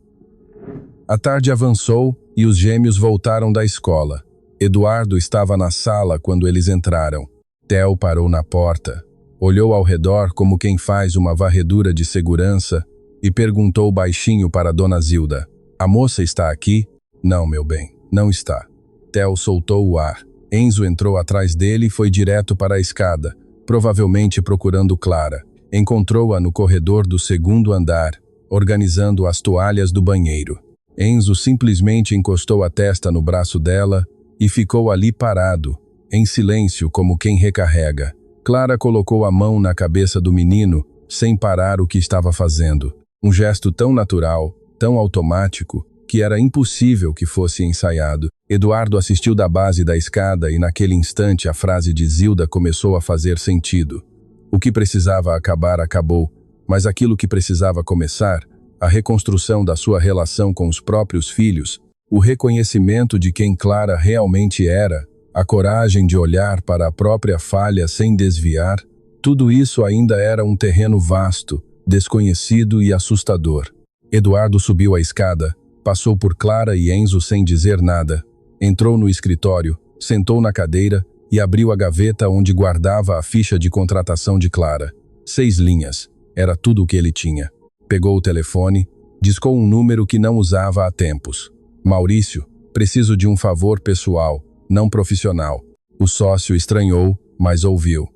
A tarde avançou e os gêmeos voltaram da escola. Eduardo estava na sala quando eles entraram. Theo parou na porta, olhou ao redor como quem faz uma varredura de segurança e perguntou baixinho para Dona Zilda. A moça está aqui? Não, meu bem, não está. Theo soltou o ar. Enzo entrou atrás dele e foi direto para a escada, provavelmente procurando Clara. Encontrou-a no corredor do segundo andar, organizando as toalhas do banheiro. Enzo simplesmente encostou a testa no braço dela e ficou ali parado, em silêncio como quem recarrega. Clara colocou a mão na cabeça do menino, sem parar o que estava fazendo. Um gesto tão natural, tão automático, que era impossível que fosse ensaiado. Eduardo assistiu da base da escada e naquele instante a frase de Zilda começou a fazer sentido. O que precisava acabar acabou, mas aquilo que precisava começar, a reconstrução da sua relação com os próprios filhos, o reconhecimento de quem Clara realmente era, a coragem de olhar para a própria falha sem desviar, tudo isso ainda era um terreno vasto, desconhecido e assustador. Eduardo subiu a escada, passou por Clara e Enzo sem dizer nada, entrou no escritório, sentou na cadeira e abriu a gaveta onde guardava a ficha de contratação de Clara. 6 linhas, era tudo o que ele tinha. Pegou o telefone, discou um número que não usava há tempos. Maurício, preciso de um favor pessoal, não profissional. O sócio estranhou, mas ouviu.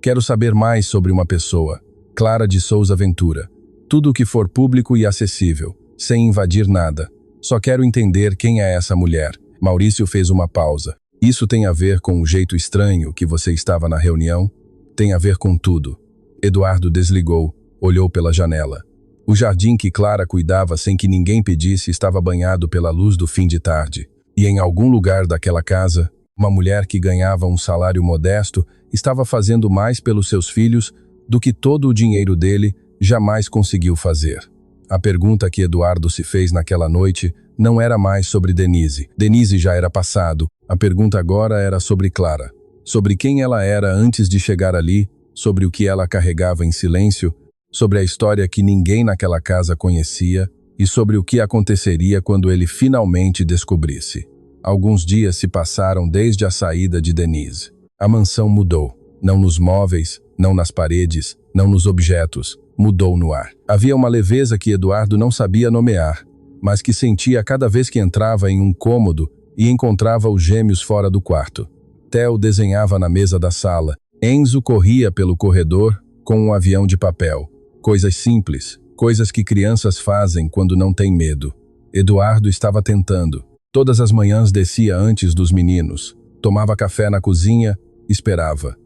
Quero saber mais sobre uma pessoa. Clara de Souza Ventura. Tudo o que for público e acessível, sem invadir nada. Só quero entender quem é essa mulher. Maurício fez uma pausa. Isso tem a ver com o jeito estranho que você estava na reunião? Tem a ver com tudo. Eduardo desligou, olhou pela janela. O jardim que Clara cuidava sem que ninguém pedisse estava banhado pela luz do fim de tarde. E em algum lugar daquela casa, uma mulher que ganhava um salário modesto estava fazendo mais pelos seus filhos do que todo o dinheiro dele jamais conseguiu fazer. A pergunta que Eduardo se fez naquela noite não era mais sobre Denise. Denise já era passado. A pergunta agora era sobre Clara. Sobre quem ela era antes de chegar ali, sobre o que ela carregava em silêncio, sobre a história que ninguém naquela casa conhecia e sobre o que aconteceria quando ele finalmente descobrisse. Alguns dias se passaram desde a saída de Denise. A mansão mudou. Não nos móveis, não nas paredes, não nos objetos. Mudou no ar. Havia uma leveza que Eduardo não sabia nomear, mas que sentia cada vez que entrava em um cômodo e encontrava os gêmeos fora do quarto. Theo desenhava na mesa da sala. Enzo corria pelo corredor com um avião de papel. Coisas simples, coisas que crianças fazem quando não têm medo. Eduardo estava tentando. Todas as manhãs descia antes dos meninos, tomava café na cozinha, esperava.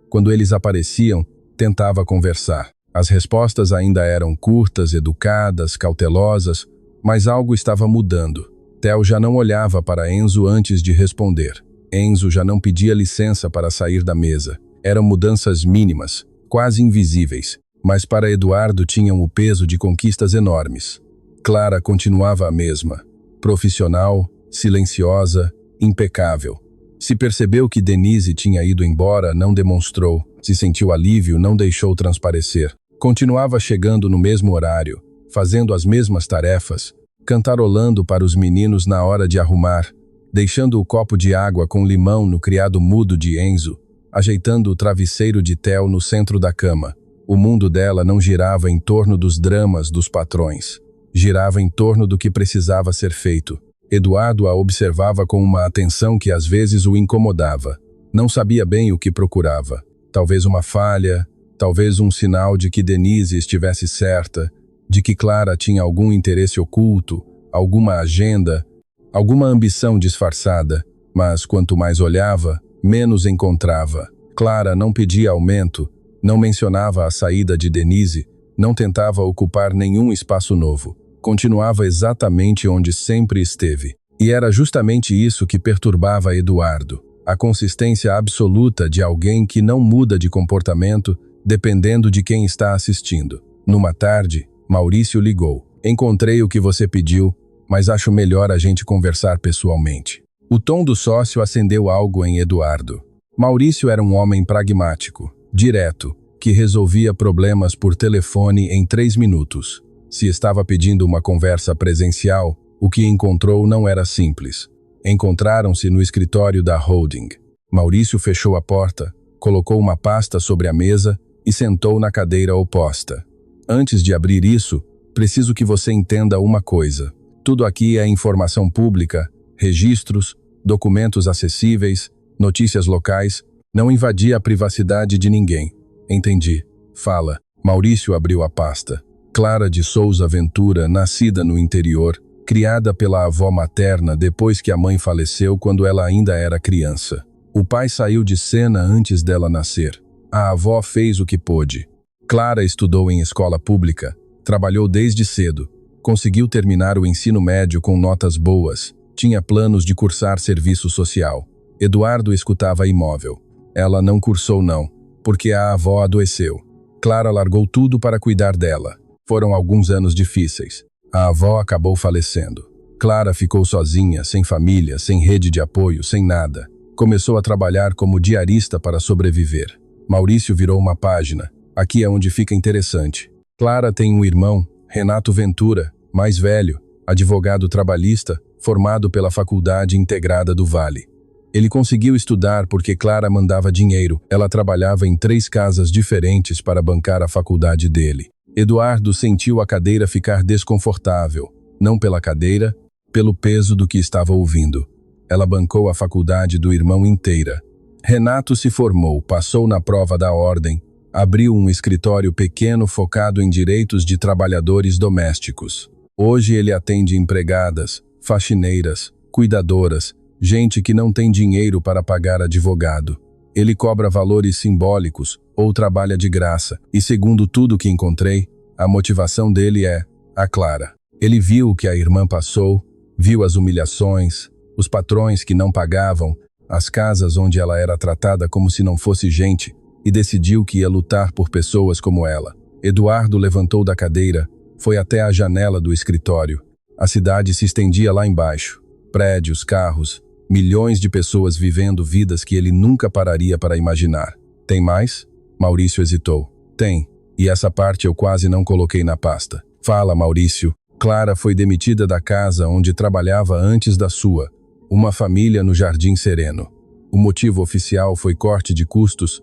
Quando eles apareciam, tentava conversar. As respostas ainda eram curtas, educadas, cautelosas, mas algo estava mudando. Theo já não olhava para Enzo antes de responder. Enzo já não pedia licença para sair da mesa. Eram mudanças mínimas, quase invisíveis, mas para Eduardo tinham o peso de conquistas enormes. Clara continuava a mesma, profissional, silenciosa, impecável. Se percebeu que Denise tinha ido embora, não demonstrou. Se sentiu alívio, não deixou transparecer. Continuava chegando no mesmo horário, fazendo as mesmas tarefas, cantarolando para os meninos na hora de arrumar, deixando o copo de água com limão no criado mudo de Enzo, ajeitando o travesseiro de Theo no centro da cama. O mundo dela não girava em torno dos dramas dos patrões. Girava em torno do que precisava ser feito. Eduardo a observava com uma atenção que às vezes o incomodava. Não sabia bem o que procurava. Talvez uma falha, talvez um sinal de que Denise estivesse certa, de que Clara tinha algum interesse oculto, alguma agenda, alguma ambição disfarçada, mas quanto mais olhava, menos encontrava. Clara não pedia aumento, não mencionava a saída de Denise, não tentava ocupar nenhum espaço novo. Continuava exatamente onde sempre esteve. E era justamente isso que perturbava Eduardo. A consistência absoluta de alguém que não muda de comportamento dependendo de quem está assistindo. Numa tarde, Maurício ligou. Encontrei o que você pediu, mas acho melhor a gente conversar pessoalmente. O tom do sócio acendeu algo em Eduardo. Maurício era um homem pragmático, direto, que resolvia problemas por telefone em 3 minutos. Se estava pedindo uma conversa presencial, o que encontrou não era simples. Encontraram-se no escritório da holding. Maurício fechou a porta, colocou uma pasta sobre a mesa e sentou na cadeira oposta. Antes de abrir isso, preciso que você entenda uma coisa. Tudo aqui é informação pública, registros, documentos acessíveis, notícias locais. Não invadia a privacidade de ninguém. Entendi. Fala. Maurício abriu a pasta. Clara de Souza Ventura, nascida no interior, criada pela avó materna depois que a mãe faleceu quando ela ainda era criança. O pai saiu de cena antes dela nascer. A avó fez o que pôde. Clara estudou em escola pública, trabalhou desde cedo, conseguiu terminar o ensino médio com notas boas, tinha planos de cursar serviço social. Eduardo escutava imóvel. Ela não cursou não, porque a avó adoeceu. Clara largou tudo para cuidar dela. Foram alguns anos difíceis. A avó acabou falecendo. Clara ficou sozinha, sem família, sem rede de apoio, sem nada. Começou a trabalhar como diarista para sobreviver. Maurício virou uma página. Aqui é onde fica interessante. Clara tem um irmão, Renato Ventura, mais velho, advogado trabalhista, formado pela Faculdade Integrada do Vale. Ele conseguiu estudar porque Clara mandava dinheiro. Ela trabalhava em 3 casas diferentes para bancar a faculdade dele. Eduardo sentiu a cadeira ficar desconfortável, não pela cadeira, pelo peso do que estava ouvindo. Ela bancou a faculdade do irmão inteira. Renato se formou, passou na prova da ordem, abriu um escritório pequeno focado em direitos de trabalhadores domésticos. Hoje ele atende empregadas, faxineiras, cuidadoras, gente que não tem dinheiro para pagar advogado. Ele cobra valores simbólicos ou trabalha de graça, e segundo tudo que encontrei, a motivação dele é a Clara. Ele viu o que a irmã passou, viu as humilhações, os patrões que não pagavam, as casas onde ela era tratada como se não fosse gente, e decidiu que ia lutar por pessoas como ela. Eduardo levantou da cadeira, foi até a janela do escritório. A cidade se estendia lá embaixo. Prédios, carros, milhões de pessoas vivendo vidas que ele nunca pararia para imaginar. Tem mais? Maurício hesitou. Tem. E essa parte eu quase não coloquei na pasta. Fala, Maurício. Clara foi demitida da casa onde trabalhava antes da sua. Uma família no Jardim Sereno. O motivo oficial foi corte de custos,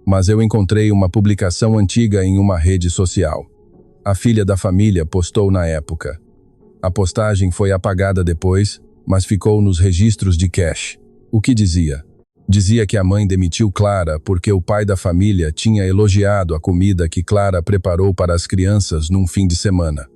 mas eu encontrei uma publicação antiga em uma rede social. A filha da família postou na época. A postagem foi apagada depois, mas ficou nos registros de cash. O que dizia? Dizia que a mãe demitiu Clara porque o pai da família tinha elogiado a comida que Clara preparou para as crianças num fim de semana.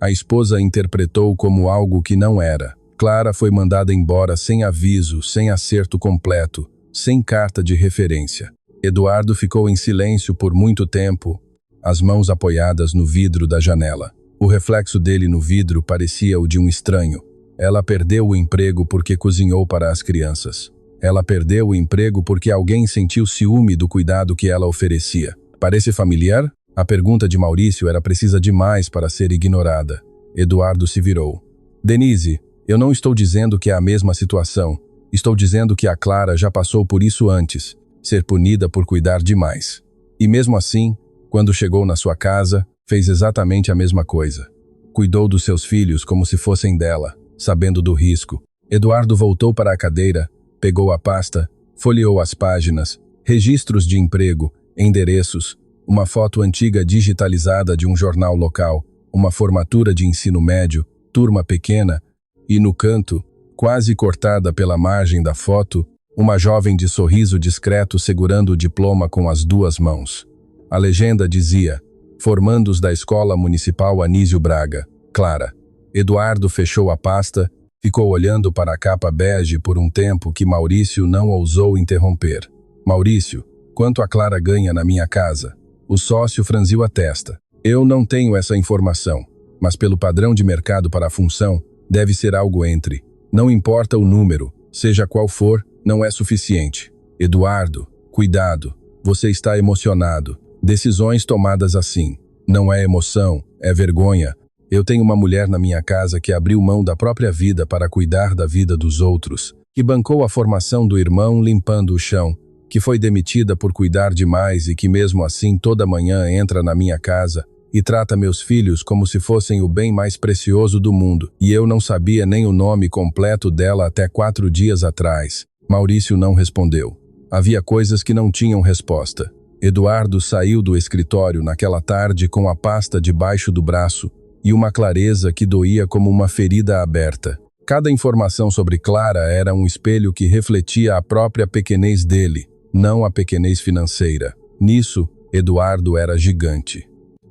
A esposa interpretou como algo que não era. Clara foi mandada embora sem aviso, sem acerto completo, sem carta de referência. Eduardo ficou em silêncio por muito tempo, as mãos apoiadas no vidro da janela. O reflexo dele no vidro parecia o de um estranho. Ela perdeu o emprego porque cozinhou para as crianças. Ela perdeu o emprego porque alguém sentiu ciúme do cuidado que ela oferecia. Parece familiar? A pergunta de Maurício era precisa demais para ser ignorada. Eduardo se virou. Denise, eu não estou dizendo que é a mesma situação. Estou dizendo que a Clara já passou por isso antes, ser punida por cuidar demais. E mesmo assim, quando chegou na sua casa, fez exatamente a mesma coisa. Cuidou dos seus filhos como se fossem dela, sabendo do risco. Eduardo voltou para a cadeira, pegou a pasta, folheou as páginas, registros de emprego, endereços, uma foto antiga digitalizada de um jornal local, uma formatura de ensino médio, turma pequena, e no canto, quase cortada pela margem da foto, uma jovem de sorriso discreto segurando o diploma com as 2 mãos. A legenda dizia, formandos da Escola Municipal Anísio Braga, Clara. Eduardo fechou a pasta, ficou olhando para a capa bege por um tempo que Maurício não ousou interromper. Maurício, quanto a Clara ganha na minha casa? O sócio franziu a testa. Eu não tenho essa informação, mas pelo padrão de mercado para a função, deve ser algo entre. Não importa o número, seja qual for, não é suficiente. Eduardo, cuidado, você está emocionado. Decisões tomadas assim. Não é emoção, é vergonha. Eu tenho uma mulher na minha casa que abriu mão da própria vida para cuidar da vida dos outros, que bancou a formação do irmão limpando o chão, que foi demitida por cuidar demais e que mesmo assim toda manhã entra na minha casa e trata meus filhos como se fossem o bem mais precioso do mundo. E eu não sabia nem o nome completo dela até 4 dias atrás. Maurício não respondeu. Havia coisas que não tinham resposta. Eduardo saiu do escritório naquela tarde com a pasta debaixo do braço, e uma clareza que doía como uma ferida aberta. Cada informação sobre Clara era um espelho que refletia a própria pequenez dele, não a pequenez financeira. Nisso, Eduardo era gigante.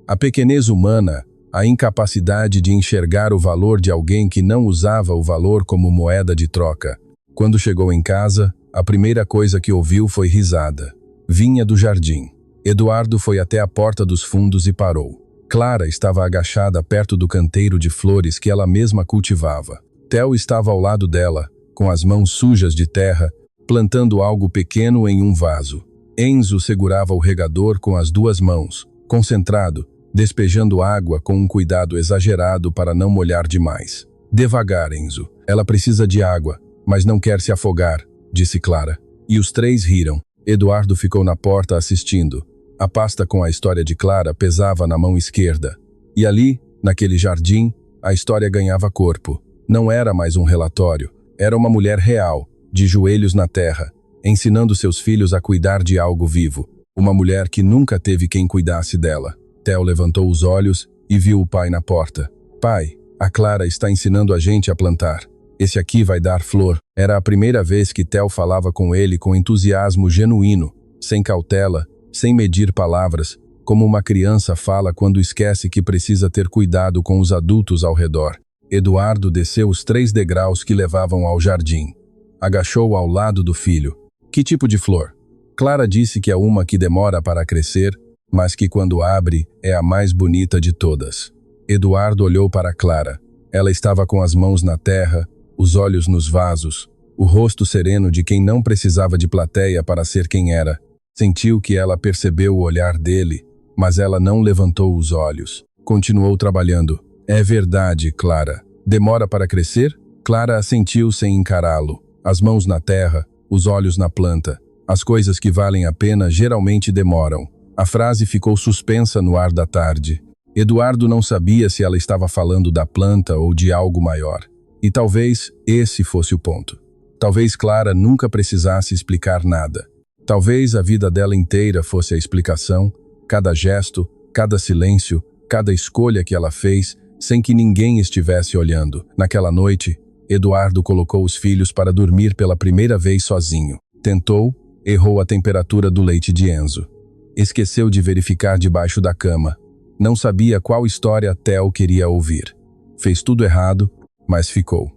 A pequenez humana, a incapacidade de enxergar o valor de alguém que não usava o valor como moeda de troca. Quando chegou em casa, a primeira coisa que ouviu foi risada. Vinha do jardim. Eduardo foi até a porta dos fundos e parou. Clara estava agachada perto do canteiro de flores que ela mesma cultivava. Theo estava ao lado dela, com as mãos sujas de terra, plantando algo pequeno em um vaso. Enzo segurava o regador com as duas mãos, concentrado, despejando água com um cuidado exagerado para não molhar demais. Devagar, Enzo. Ela precisa de água, mas não quer se afogar, disse Clara. E os três riram. Eduardo ficou na porta assistindo. A pasta com a história de Clara pesava na mão esquerda. E ali, naquele jardim, a história ganhava corpo. Não era mais um relatório. Era uma mulher real, de joelhos na terra, ensinando seus filhos a cuidar de algo vivo. Uma mulher que nunca teve quem cuidasse dela. Theo levantou os olhos e viu o pai na porta. Pai, a Clara está ensinando a gente a plantar. Esse aqui vai dar flor. Era a primeira vez que Theo falava com ele com entusiasmo genuíno, sem cautela, sem medir palavras, como uma criança fala quando esquece que precisa ter cuidado com os adultos ao redor. Eduardo desceu os 3 degraus que levavam ao jardim. Agachou ao lado do filho. Que tipo de flor? Clara disse que é uma que demora para crescer, mas que quando abre é a mais bonita de todas. Eduardo olhou para Clara. Ela estava com as mãos na terra, os olhos nos vasos, o rosto sereno de quem não precisava de plateia para ser quem era. Sentiu que ela percebeu o olhar dele, mas ela não levantou os olhos. Continuou trabalhando. É verdade, Clara. Demora para crescer? Clara assentiu sem encará-lo. As mãos na terra, os olhos na planta. As coisas que valem a pena geralmente demoram. A frase ficou suspensa no ar da tarde. Eduardo não sabia se ela estava falando da planta ou de algo maior. E talvez esse fosse o ponto. Talvez Clara nunca precisasse explicar nada. Talvez a vida dela inteira fosse a explicação, cada gesto, cada silêncio, cada escolha que ela fez, sem que ninguém estivesse olhando. Naquela noite, Eduardo colocou os filhos para dormir pela primeira vez sozinho. Tentou, errou a temperatura do leite de Enzo. Esqueceu de verificar debaixo da cama. Não sabia qual história Theo queria ouvir. Fez tudo errado, mas ficou.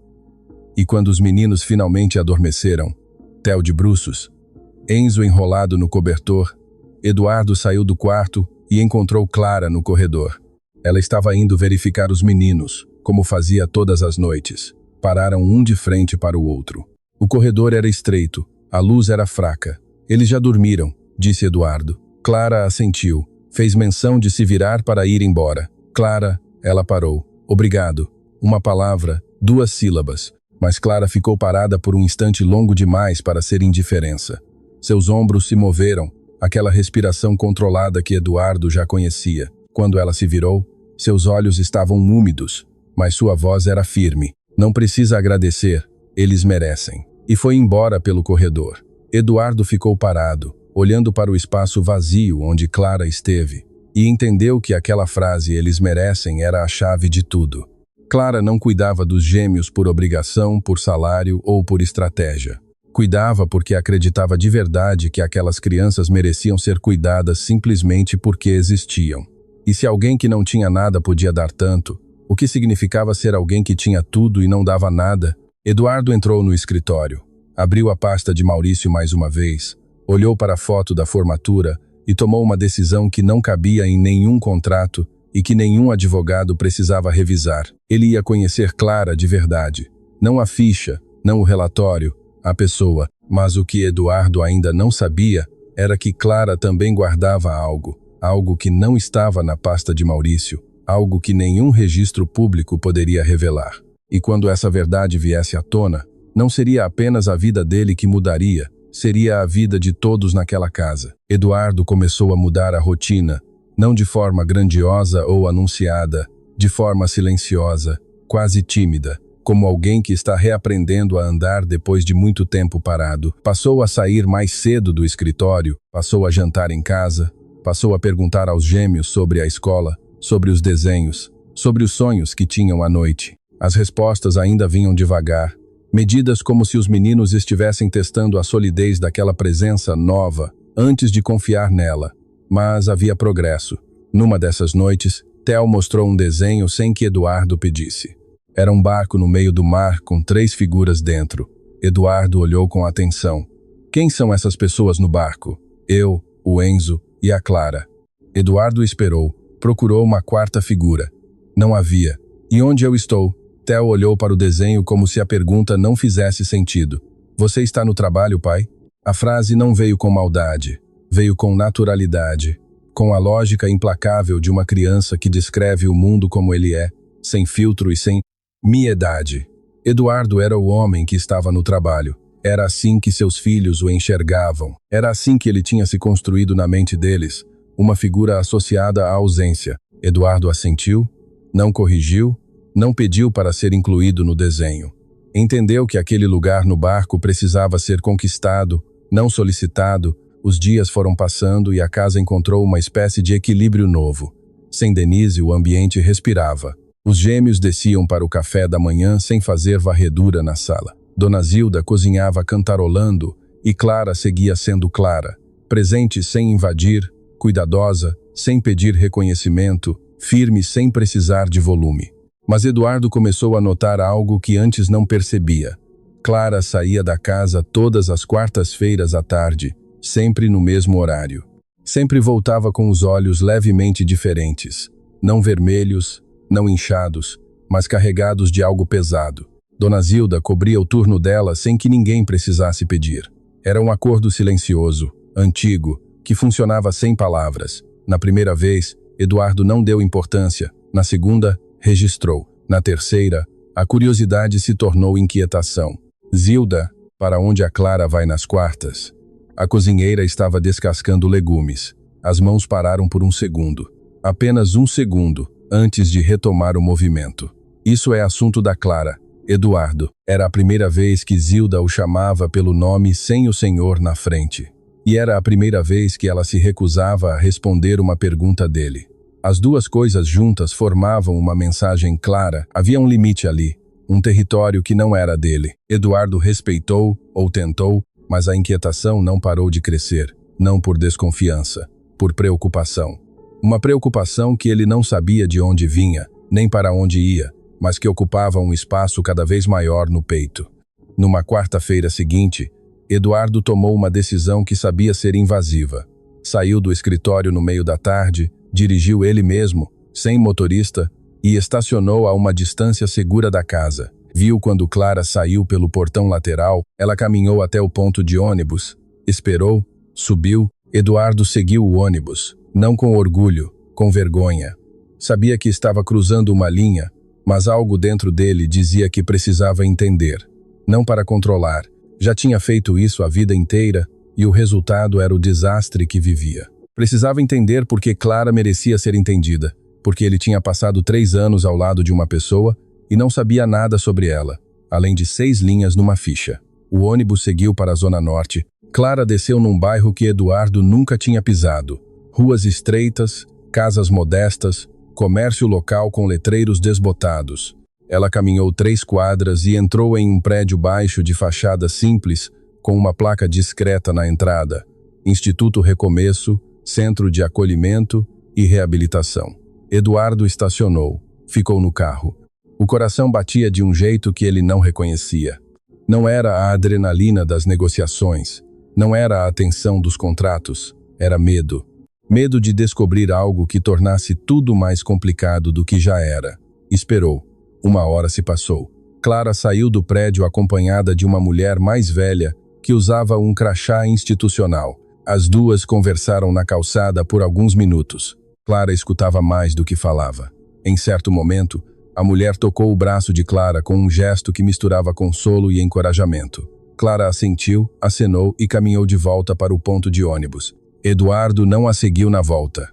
E quando os meninos finalmente adormeceram, Theo de bruços, Enzo enrolado no cobertor, Eduardo saiu do quarto e encontrou Clara no corredor. Ela estava indo verificar os meninos, como fazia todas as noites. Pararam um de frente para o outro. O corredor era estreito, a luz era fraca. Eles já dormiram, disse Eduardo. Clara assentiu. Fez menção de se virar para ir embora. Clara, ela parou. Obrigado. Uma palavra, 2 sílabas. Mas Clara ficou parada por um instante longo demais para ser indiferença. Seus ombros se moveram, aquela respiração controlada que Eduardo já conhecia. Quando ela se virou, seus olhos estavam úmidos, mas sua voz era firme. Não precisa agradecer, eles merecem. E foi embora pelo corredor. Eduardo ficou parado, olhando para o espaço vazio onde Clara esteve, e entendeu que aquela frase "eles merecem" era a chave de tudo. Clara não cuidava dos gêmeos por obrigação, por salário ou por estratégia. Cuidava porque acreditava de verdade que aquelas crianças mereciam ser cuidadas simplesmente porque existiam. E se alguém que não tinha nada podia dar tanto, o que significava ser alguém que tinha tudo e não dava nada? Eduardo entrou no escritório, abriu a pasta de Maurício mais uma vez, olhou para a foto da formatura e tomou uma decisão que não cabia em nenhum contrato e que nenhum advogado precisava revisar. Ele ia conhecer Clara de verdade. Não a ficha, não o relatório, a pessoa. Mas o que Eduardo ainda não sabia era que Clara também guardava algo. Algo que não estava na pasta de Maurício. Algo que nenhum registro público poderia revelar. E quando essa verdade viesse à tona, não seria apenas a vida dele que mudaria, seria a vida de todos naquela casa. Eduardo começou a mudar a rotina, não de forma grandiosa ou anunciada, de forma silenciosa, quase tímida, como alguém que está reaprendendo a andar depois de muito tempo parado. Passou a sair mais cedo do escritório, passou a jantar em casa, passou a perguntar aos gêmeos sobre a escola, sobre os desenhos. sobre os sonhos que tinham à noite. As respostas ainda vinham devagar, medidas como se os meninos estivessem testando a solidez daquela presença nova antes de confiar nela. Mas havia progresso. Numa dessas noites, Theo mostrou um desenho sem que Eduardo pedisse. Era um barco no meio do mar com 3 figuras dentro. Eduardo olhou com atenção. Quem são essas pessoas no barco? Eu, o Enzo e a Clara. Eduardo esperou, procurou uma 4ª figura. Não havia. E onde eu estou? Theo olhou para o desenho como se a pergunta não fizesse sentido. Você está no trabalho, pai? A frase não veio com maldade. Veio com naturalidade. Com a lógica implacável de uma criança que descreve o mundo como ele é, sem filtro e sem miedade. Eduardo era o homem que estava no trabalho. Era assim que seus filhos o enxergavam. Era assim que ele tinha se construído na mente deles, uma figura associada à ausência. Eduardo assentiu, não corrigiu, não pediu para ser incluído no desenho. Entendeu que aquele lugar no barco precisava ser conquistado, não solicitado. Os dias foram passando e a casa encontrou uma espécie de equilíbrio novo. Sem Denise, o ambiente respirava. Os gêmeos desciam para o café da manhã sem fazer varredura na sala. Dona Zilda cozinhava cantarolando e Clara seguia sendo Clara, presente sem invadir, cuidadosa, sem pedir reconhecimento, firme sem precisar de volume. Mas Eduardo começou a notar algo que antes não percebia. Clara saía da casa todas as quartas-feiras à tarde, sempre no mesmo horário. Sempre voltava com os olhos levemente diferentes, não vermelhos, não inchados, mas carregados de algo pesado. Dona Zilda cobria o turno dela sem que ninguém precisasse pedir. Era um acordo silencioso, antigo, que funcionava sem palavras. Na primeira vez, Eduardo não deu importância. Na segunda, registrou. Na terceira, a curiosidade se tornou inquietação. Zilda, para onde a Clara vai nas quartas? A cozinheira estava descascando legumes. As mãos pararam por um segundo. Apenas um segundo, antes de retomar o movimento. Isso é assunto da Clara. Eduardo. Era a primeira vez que Zilda o chamava pelo nome sem o senhor na frente. E era a primeira vez que ela se recusava a responder uma pergunta dele. As duas coisas juntas formavam uma mensagem clara. Havia um limite ali, um território que não era dele. Eduardo respeitou, ou tentou, mas a inquietação não parou de crescer. Não por desconfiança, por preocupação. Uma preocupação que ele não sabia de onde vinha, nem para onde ia, mas que ocupava um espaço cada vez maior no peito. Numa quarta-feira seguinte, Eduardo tomou uma decisão que sabia ser invasiva. Saiu do escritório no meio da tarde, dirigiu ele mesmo, sem motorista, e estacionou a uma distância segura da casa. Viu quando Clara saiu pelo portão lateral, ela caminhou até o ponto de ônibus, esperou, subiu. Eduardo seguiu o ônibus, não com orgulho, com vergonha. Sabia que estava cruzando uma linha, mas algo dentro dele dizia que precisava entender. Não para controlar. Já tinha feito isso a vida inteira e o resultado era o desastre que vivia. Precisava entender porque Clara merecia ser entendida, porque ele tinha passado 3 anos ao lado de uma pessoa e não sabia nada sobre ela, além de 6 linhas numa ficha. O ônibus seguiu para a Zona Norte. Clara desceu num bairro que Eduardo nunca tinha pisado. Ruas estreitas, casas modestas, comércio local com letreiros desbotados. Ela caminhou 3 quadras e entrou em um prédio baixo de fachada simples, com uma placa discreta na entrada. Instituto Recomeço, Centro de Acolhimento e Reabilitação. Eduardo estacionou, ficou no carro. O coração batia de um jeito que ele não reconhecia. Não era a adrenalina das negociações, não era a tensão dos contratos, era medo. Medo de descobrir algo que tornasse tudo mais complicado do que já era. Esperou. 1 hora se passou. Clara saiu do prédio acompanhada de uma mulher mais velha que usava um crachá institucional. As duas conversaram na calçada por alguns minutos. Clara escutava mais do que falava. Em certo momento, a mulher tocou o braço de Clara com um gesto que misturava consolo e encorajamento. Clara assentiu, acenou e caminhou de volta para o ponto de ônibus. Eduardo não a seguiu na volta.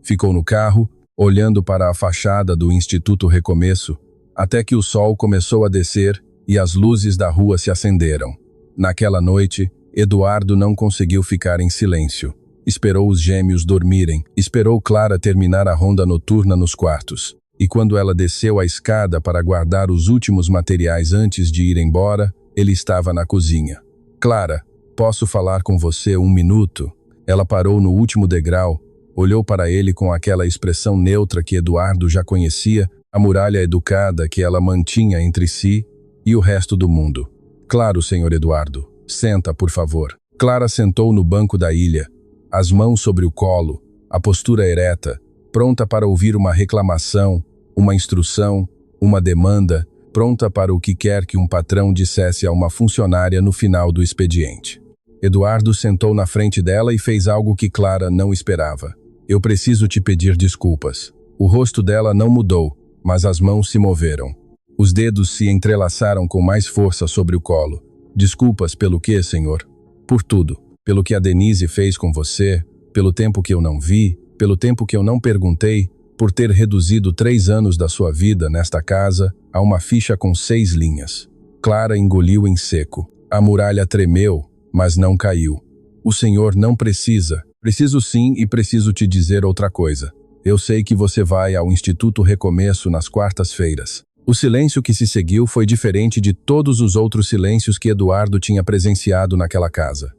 Ficou no carro, olhando para a fachada do Instituto Recomeço, até que o sol começou a descer e as luzes da rua se acenderam. Naquela noite, Eduardo não conseguiu ficar em silêncio. Esperou os gêmeos dormirem, esperou Clara terminar a ronda noturna nos quartos. e quando ela desceu a escada para guardar os últimos materiais antes de ir embora, ele estava na cozinha. Clara, posso falar com você 1 minuto? Ela parou no último degrau, olhou para ele com aquela expressão neutra que Eduardo já conhecia, a muralha educada que ela mantinha entre si e o resto do mundo. Claro, senhor Eduardo. Senta, por favor. Clara sentou no banco da ilha, as mãos sobre o colo, a postura ereta, pronta para ouvir uma reclamação, uma instrução, uma demanda, pronta para o que quer que um patrão dissesse a uma funcionária no final do expediente. Eduardo sentou na frente dela e fez algo que Clara não esperava. Eu preciso te pedir desculpas. O rosto dela não mudou, mas as mãos se moveram. Os dedos se entrelaçaram com mais força sobre o colo. Desculpas pelo quê, senhor? Por tudo. Pelo que a Denise fez com você, pelo tempo que eu não vi, pelo tempo que eu não perguntei, por ter reduzido 3 anos da sua vida nesta casa a uma ficha com 6 linhas. Clara engoliu em seco. A muralha tremeu, mas não caiu. O senhor não precisa. Preciso sim e preciso te dizer outra coisa. Eu sei que você vai ao Instituto Recomeço nas quartas-feiras. O silêncio que se seguiu foi diferente de todos os outros silêncios que Eduardo tinha presenciado naquela casa.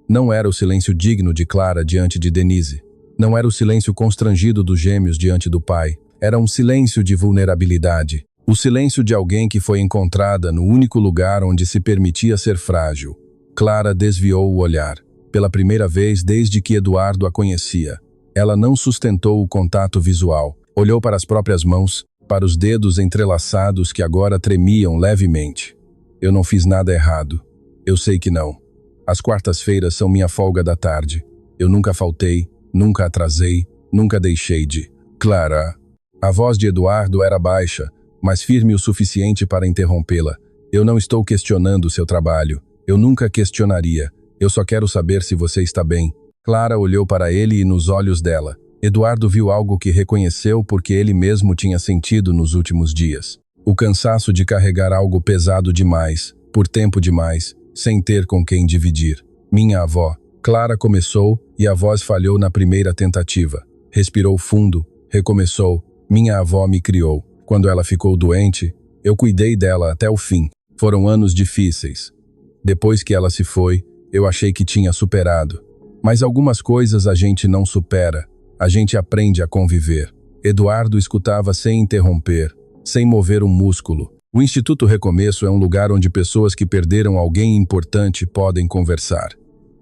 Não era o silêncio digno de Clara diante de Denise. Não era o silêncio constrangido dos gêmeos diante do pai. Era um silêncio de vulnerabilidade. O silêncio de alguém que foi encontrada no único lugar onde se permitia ser frágil. Clara desviou o olhar. Pela primeira vez desde que Eduardo a conhecia. Ela não sustentou o contato visual. Olhou para as próprias mãos, para os dedos entrelaçados que agora tremiam levemente. Eu não fiz nada errado. Eu sei que não. As quartas-feiras são minha folga da tarde. Eu nunca faltei, nunca atrasei, nunca deixei de. Clara. A voz de Eduardo era baixa, mas firme o suficiente para interrompê-la. Eu não estou questionando seu trabalho. Eu nunca questionaria. Eu só quero saber se você está bem. Clara olhou para ele e nos olhos dela. Eduardo viu algo que reconheceu porque ele mesmo tinha sentido nos últimos dias. O cansaço de carregar algo pesado demais, por tempo demais, sem ter com quem dividir. Minha avó. Clara começou e a voz falhou na primeira tentativa. Respirou fundo, recomeçou. Minha avó me criou. Quando ela ficou doente, eu cuidei dela até o fim. Foram anos difíceis. Depois que ela se foi, eu achei que tinha superado. Mas algumas coisas a gente não supera. A gente aprende a conviver. Eduardo escutava sem interromper, sem mover um músculo. O Instituto Recomeço é um lugar onde pessoas que perderam alguém importante podem conversar.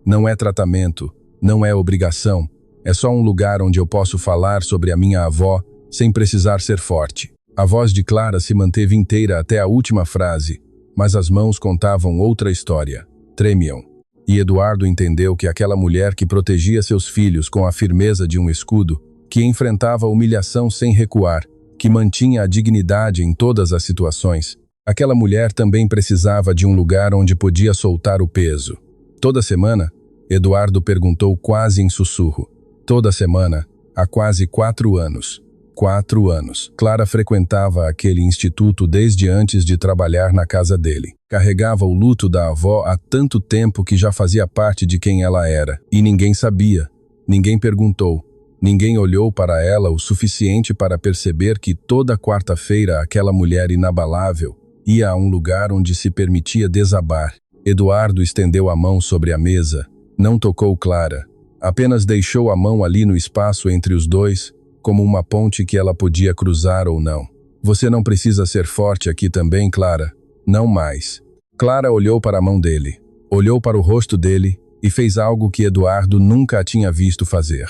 Não é tratamento, não é obrigação. É só um lugar onde eu posso falar sobre a minha avó sem precisar ser forte. A voz de Clara se manteve inteira até a última frase, mas as mãos contavam outra história. Tremiam. E Eduardo entendeu que aquela mulher que protegia seus filhos com a firmeza de um escudo, que enfrentava a humilhação sem recuar, que mantinha a dignidade em todas as situações, aquela mulher também precisava de um lugar onde podia soltar o peso. Toda semana, Eduardo perguntou quase em sussurro. Toda semana, há quase 4 anos. 4 anos. Clara frequentava aquele instituto desde antes de trabalhar na casa dele. Carregava o luto da avó há tanto tempo que já fazia parte de quem ela era. E ninguém sabia. Ninguém perguntou. Ninguém olhou para ela o suficiente para perceber que toda quarta-feira aquela mulher inabalável ia a um lugar onde se permitia desabar. Eduardo estendeu a mão sobre a mesa. Não tocou Clara. Apenas deixou a mão ali no espaço entre os dois, como uma ponte que ela podia cruzar ou não. Você não precisa ser forte aqui também, Clara. Não mais. Clara olhou para a mão dele, olhou para o rosto dele e fez algo que Eduardo nunca a tinha visto fazer.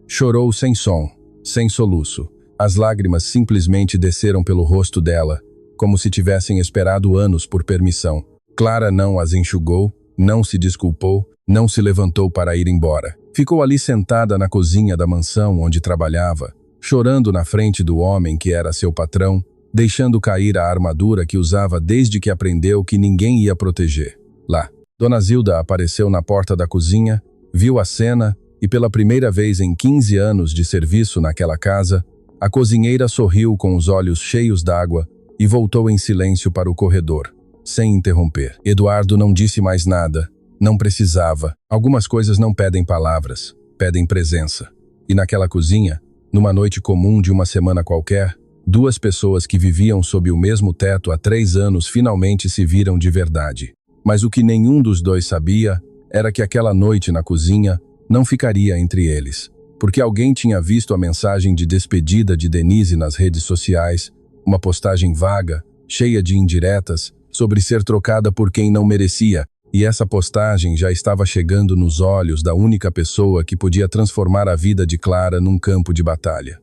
Chorou sem som, sem soluço. As lágrimas simplesmente desceram pelo rosto dela, como se tivessem esperado anos por permissão. Clara não as enxugou, não se desculpou, não se levantou para ir embora. Ficou ali sentada na cozinha da mansão onde trabalhava, chorando na frente do homem que era seu patrão, deixando cair a armadura que usava desde que aprendeu que ninguém ia proteger. Lá, Dona Zilda apareceu na porta da cozinha, viu a cena e pela primeira vez em 15 anos de serviço naquela casa, a cozinheira sorriu com os olhos cheios d'água e voltou em silêncio para o corredor, sem interromper. Eduardo não disse mais nada, não precisava. Algumas coisas não pedem palavras, pedem presença. E naquela cozinha, numa noite comum de uma semana qualquer, Duas pessoas que viviam sob o mesmo teto há 3 anos finalmente se viram de verdade. Mas o que nenhum dos dois sabia era que aquela noite na cozinha não ficaria entre eles, porque alguém tinha visto a mensagem de despedida de Denise nas redes sociais, uma postagem vaga, cheia de indiretas, sobre ser trocada por quem não merecia, e essa postagem já estava chegando nos olhos da única pessoa que podia transformar a vida de Clara num campo de batalha.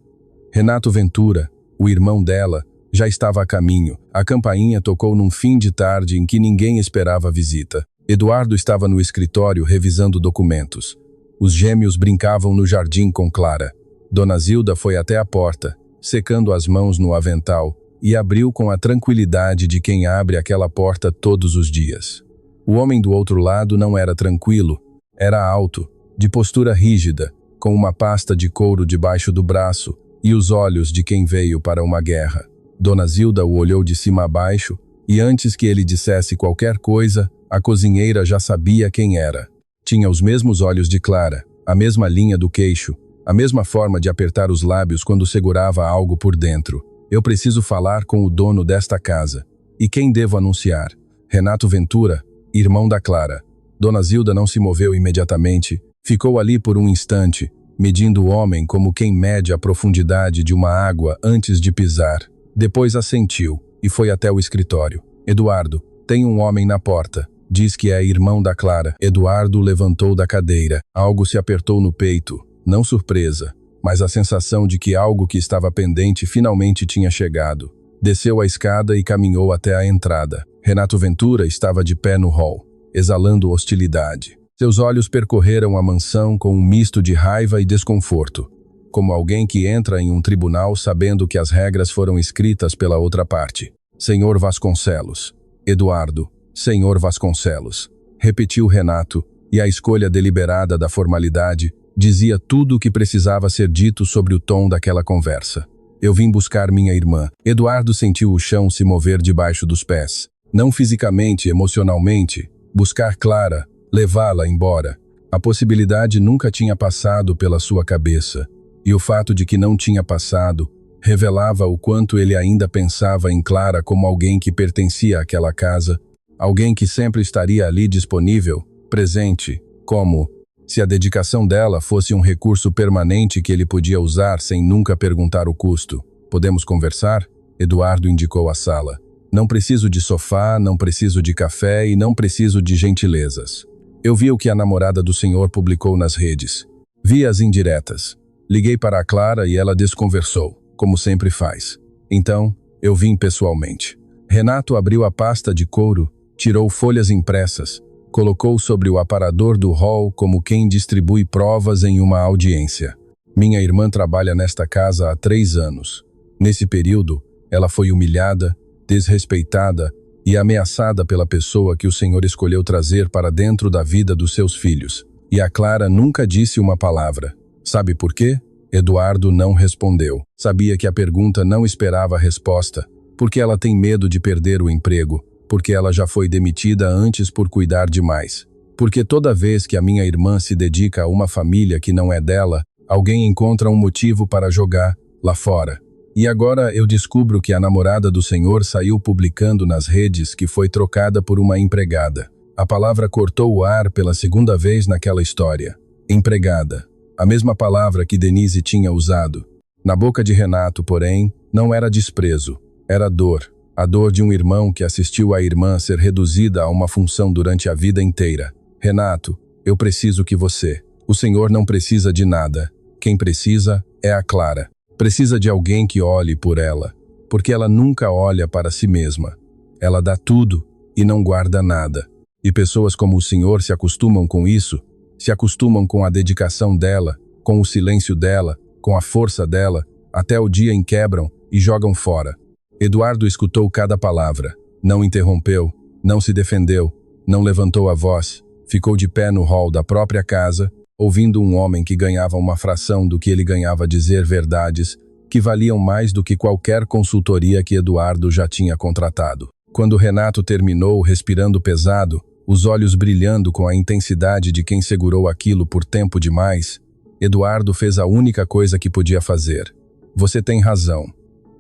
Renato Ventura, o irmão dela, já estava a caminho. A campainha tocou num fim de tarde em que ninguém esperava a visita. Eduardo estava no escritório revisando documentos. Os gêmeos brincavam no jardim com Clara. Dona Zilda foi até a porta, secando as mãos no avental, e abriu com a tranquilidade de quem abre aquela porta todos os dias. O homem do outro lado não era tranquilo, era alto, de postura rígida, com uma pasta de couro debaixo do braço e os olhos de quem veio para uma guerra. Dona Zilda o olhou de cima a baixo e antes que ele dissesse qualquer coisa, a cozinheira já sabia quem era. Tinha os mesmos olhos de Clara, a mesma linha do queixo, a mesma forma de apertar os lábios quando segurava algo por dentro. Eu preciso falar com o dono desta casa. E quem devo anunciar? Renato Ventura, irmão da Clara. Dona Zilda não se moveu imediatamente, ficou ali por um instante, medindo o homem como quem mede a profundidade de uma água antes de pisar. Depois assentiu e foi até o escritório. Eduardo, tem um homem na porta. Diz que é irmão da Clara. Eduardo levantou da cadeira. Algo se apertou no peito. Não surpresa, mas a sensação de que algo que estava pendente finalmente tinha chegado. Desceu a escada e caminhou até a entrada. Renato Ventura estava de pé no hall, exalando hostilidade. Seus olhos percorreram a mansão com um misto de raiva e desconforto, como alguém que entra em um tribunal sabendo que as regras foram escritas pela outra parte. Senhor Vasconcelos. Eduardo. Senhor Vasconcelos. Repetiu Renato, e a escolha deliberada da formalidade dizia tudo o que precisava ser dito sobre o tom daquela conversa. Eu vim buscar minha irmã. Eduardo sentiu o chão se mover debaixo dos pés. Não fisicamente, emocionalmente. Buscar Clara, levá-la embora. A possibilidade nunca tinha passado pela sua cabeça. E o fato de que não tinha passado revelava o quanto ele ainda pensava em Clara como alguém que pertencia àquela casa, alguém que sempre estaria ali disponível, presente, como se a dedicação dela fosse um recurso permanente que ele podia usar sem nunca perguntar o custo. Podemos conversar? Eduardo indicou a sala. Não preciso de sofá, não preciso de café e não preciso de gentilezas. Eu vi o que a namorada do senhor publicou nas redes. Vi as indiretas. Liguei para a Clara e ela desconversou, como sempre faz. Então, eu vim pessoalmente. Renato abriu a pasta de couro, tirou folhas impressas, colocou sobre o aparador do hall como quem distribui provas em uma audiência. Minha irmã trabalha nesta casa há 3 anos. Nesse período, ela foi humilhada, desrespeitada e ameaçada pela pessoa que o senhor escolheu trazer para dentro da vida dos seus filhos. E a Clara nunca disse uma palavra. Sabe por quê? Eduardo não respondeu. Sabia que a pergunta não esperava a resposta, porque ela tem medo de perder o emprego, porque ela já foi demitida antes por cuidar demais. Porque toda vez que a minha irmã se dedica a uma família que não é dela, alguém encontra um motivo para jogar lá fora. E agora eu descubro que a namorada do senhor saiu publicando nas redes que foi trocada por uma empregada. A palavra cortou o ar pela 2ª vez naquela história. Empregada. A mesma palavra que Denise tinha usado. Na boca de Renato, porém, não era desprezo, era dor. A dor de um irmão que assistiu a irmã ser reduzida a uma função durante a vida inteira. Renato, eu preciso que você. O senhor não precisa de nada. Quem precisa é a Clara. Precisa de alguém que olhe por ela, porque ela nunca olha para si mesma. Ela dá tudo e não guarda nada. E pessoas como o senhor se acostumam com isso, se acostumam com a dedicação dela, com o silêncio dela, com a força dela, até o dia em quebram e jogam fora. Eduardo escutou cada palavra, não interrompeu, não se defendeu, não levantou a voz, ficou de pé no hall da própria casa, ouvindo um homem que ganhava uma fração do que ele ganhava dizer verdades que valiam mais do que qualquer consultoria que Eduardo já tinha contratado. Quando Renato terminou respirando pesado, os olhos brilhando com a intensidade de quem segurou aquilo por tempo demais, Eduardo fez a única coisa que podia fazer. Você tem razão.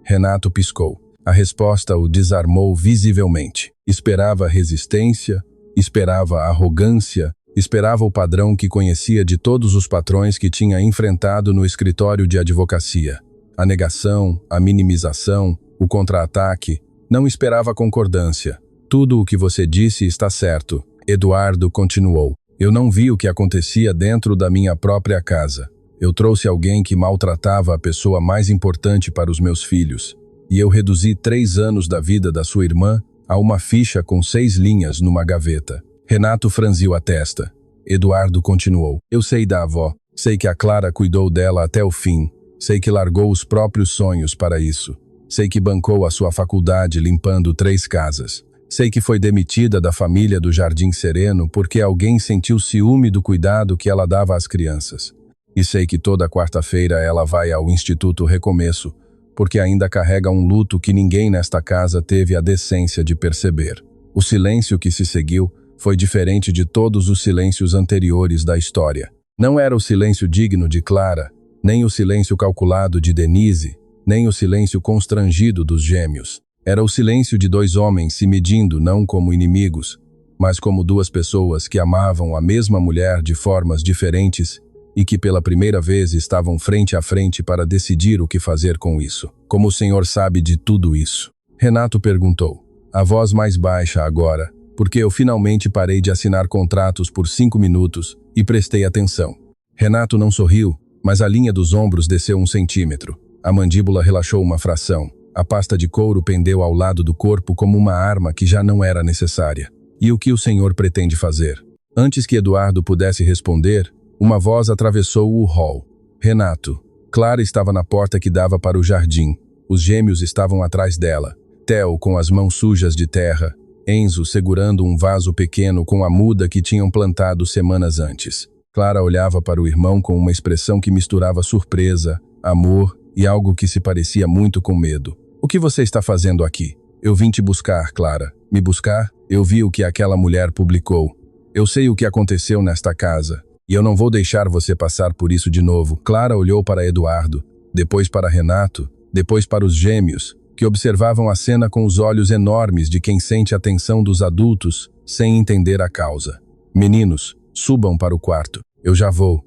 Renato piscou. A resposta o desarmou visivelmente. Esperava resistência, esperava arrogância, esperava o padrão que conhecia de todos os patrões que tinha enfrentado no escritório de advocacia. A negação, a minimização, o contra-ataque. Não esperava concordância. Tudo o que você disse está certo. Eduardo continuou. Eu não vi o que acontecia dentro da minha própria casa. Eu trouxe alguém que maltratava a pessoa mais importante para os meus filhos. E eu reduzi 3 anos da vida da sua irmã a uma ficha com 6 linhas numa gaveta. Renato franziu a testa. Eduardo continuou. Eu sei da avó. Sei que a Clara cuidou dela até o fim. Sei que largou os próprios sonhos para isso. Sei que bancou a sua faculdade limpando 3 casas. Sei que foi demitida da família do Jardim Sereno porque alguém sentiu ciúme do cuidado que ela dava às crianças. E sei que toda quarta-feira ela vai ao Instituto Recomeço, porque ainda carrega um luto que ninguém nesta casa teve a decência de perceber. O silêncio que se seguiu foi diferente de todos os silêncios anteriores da história. Não era o silêncio digno de Clara, nem o silêncio calculado de Denise, nem o silêncio constrangido dos gêmeos. Era o silêncio de 2 homens se medindo não como inimigos, mas como 2 pessoas que amavam a mesma mulher de formas diferentes e que pela primeira vez estavam frente a frente para decidir o que fazer com isso. Como o senhor sabe de tudo isso? Renato perguntou, a voz mais baixa agora, porque eu finalmente parei de assinar contratos por 5 minutos e prestei atenção. Renato não sorriu, mas a linha dos ombros desceu 1 centímetro. A mandíbula relaxou uma fração. A pasta de couro pendeu ao lado do corpo como uma arma que já não era necessária. E o que o senhor pretende fazer? Antes que Eduardo pudesse responder, uma voz atravessou o hall. Renato. Clara estava na porta que dava para o jardim. Os gêmeos estavam atrás dela. Theo com as mãos sujas de terra. Enzo segurando um vaso pequeno com a muda que tinham plantado semanas antes. Clara olhava para o irmão com uma expressão que misturava surpresa, amor e algo que se parecia muito com medo. O que você está fazendo aqui? Eu vim te buscar, Clara. Me buscar? Eu vi o que aquela mulher publicou. Eu sei o que aconteceu nesta casa. E eu não vou deixar você passar por isso de novo. Clara olhou para Eduardo, depois para Renato, depois para os gêmeos, que observavam a cena com os olhos enormes de quem sente a tensão dos adultos sem entender a causa. Meninos, subam para o quarto. Eu já vou.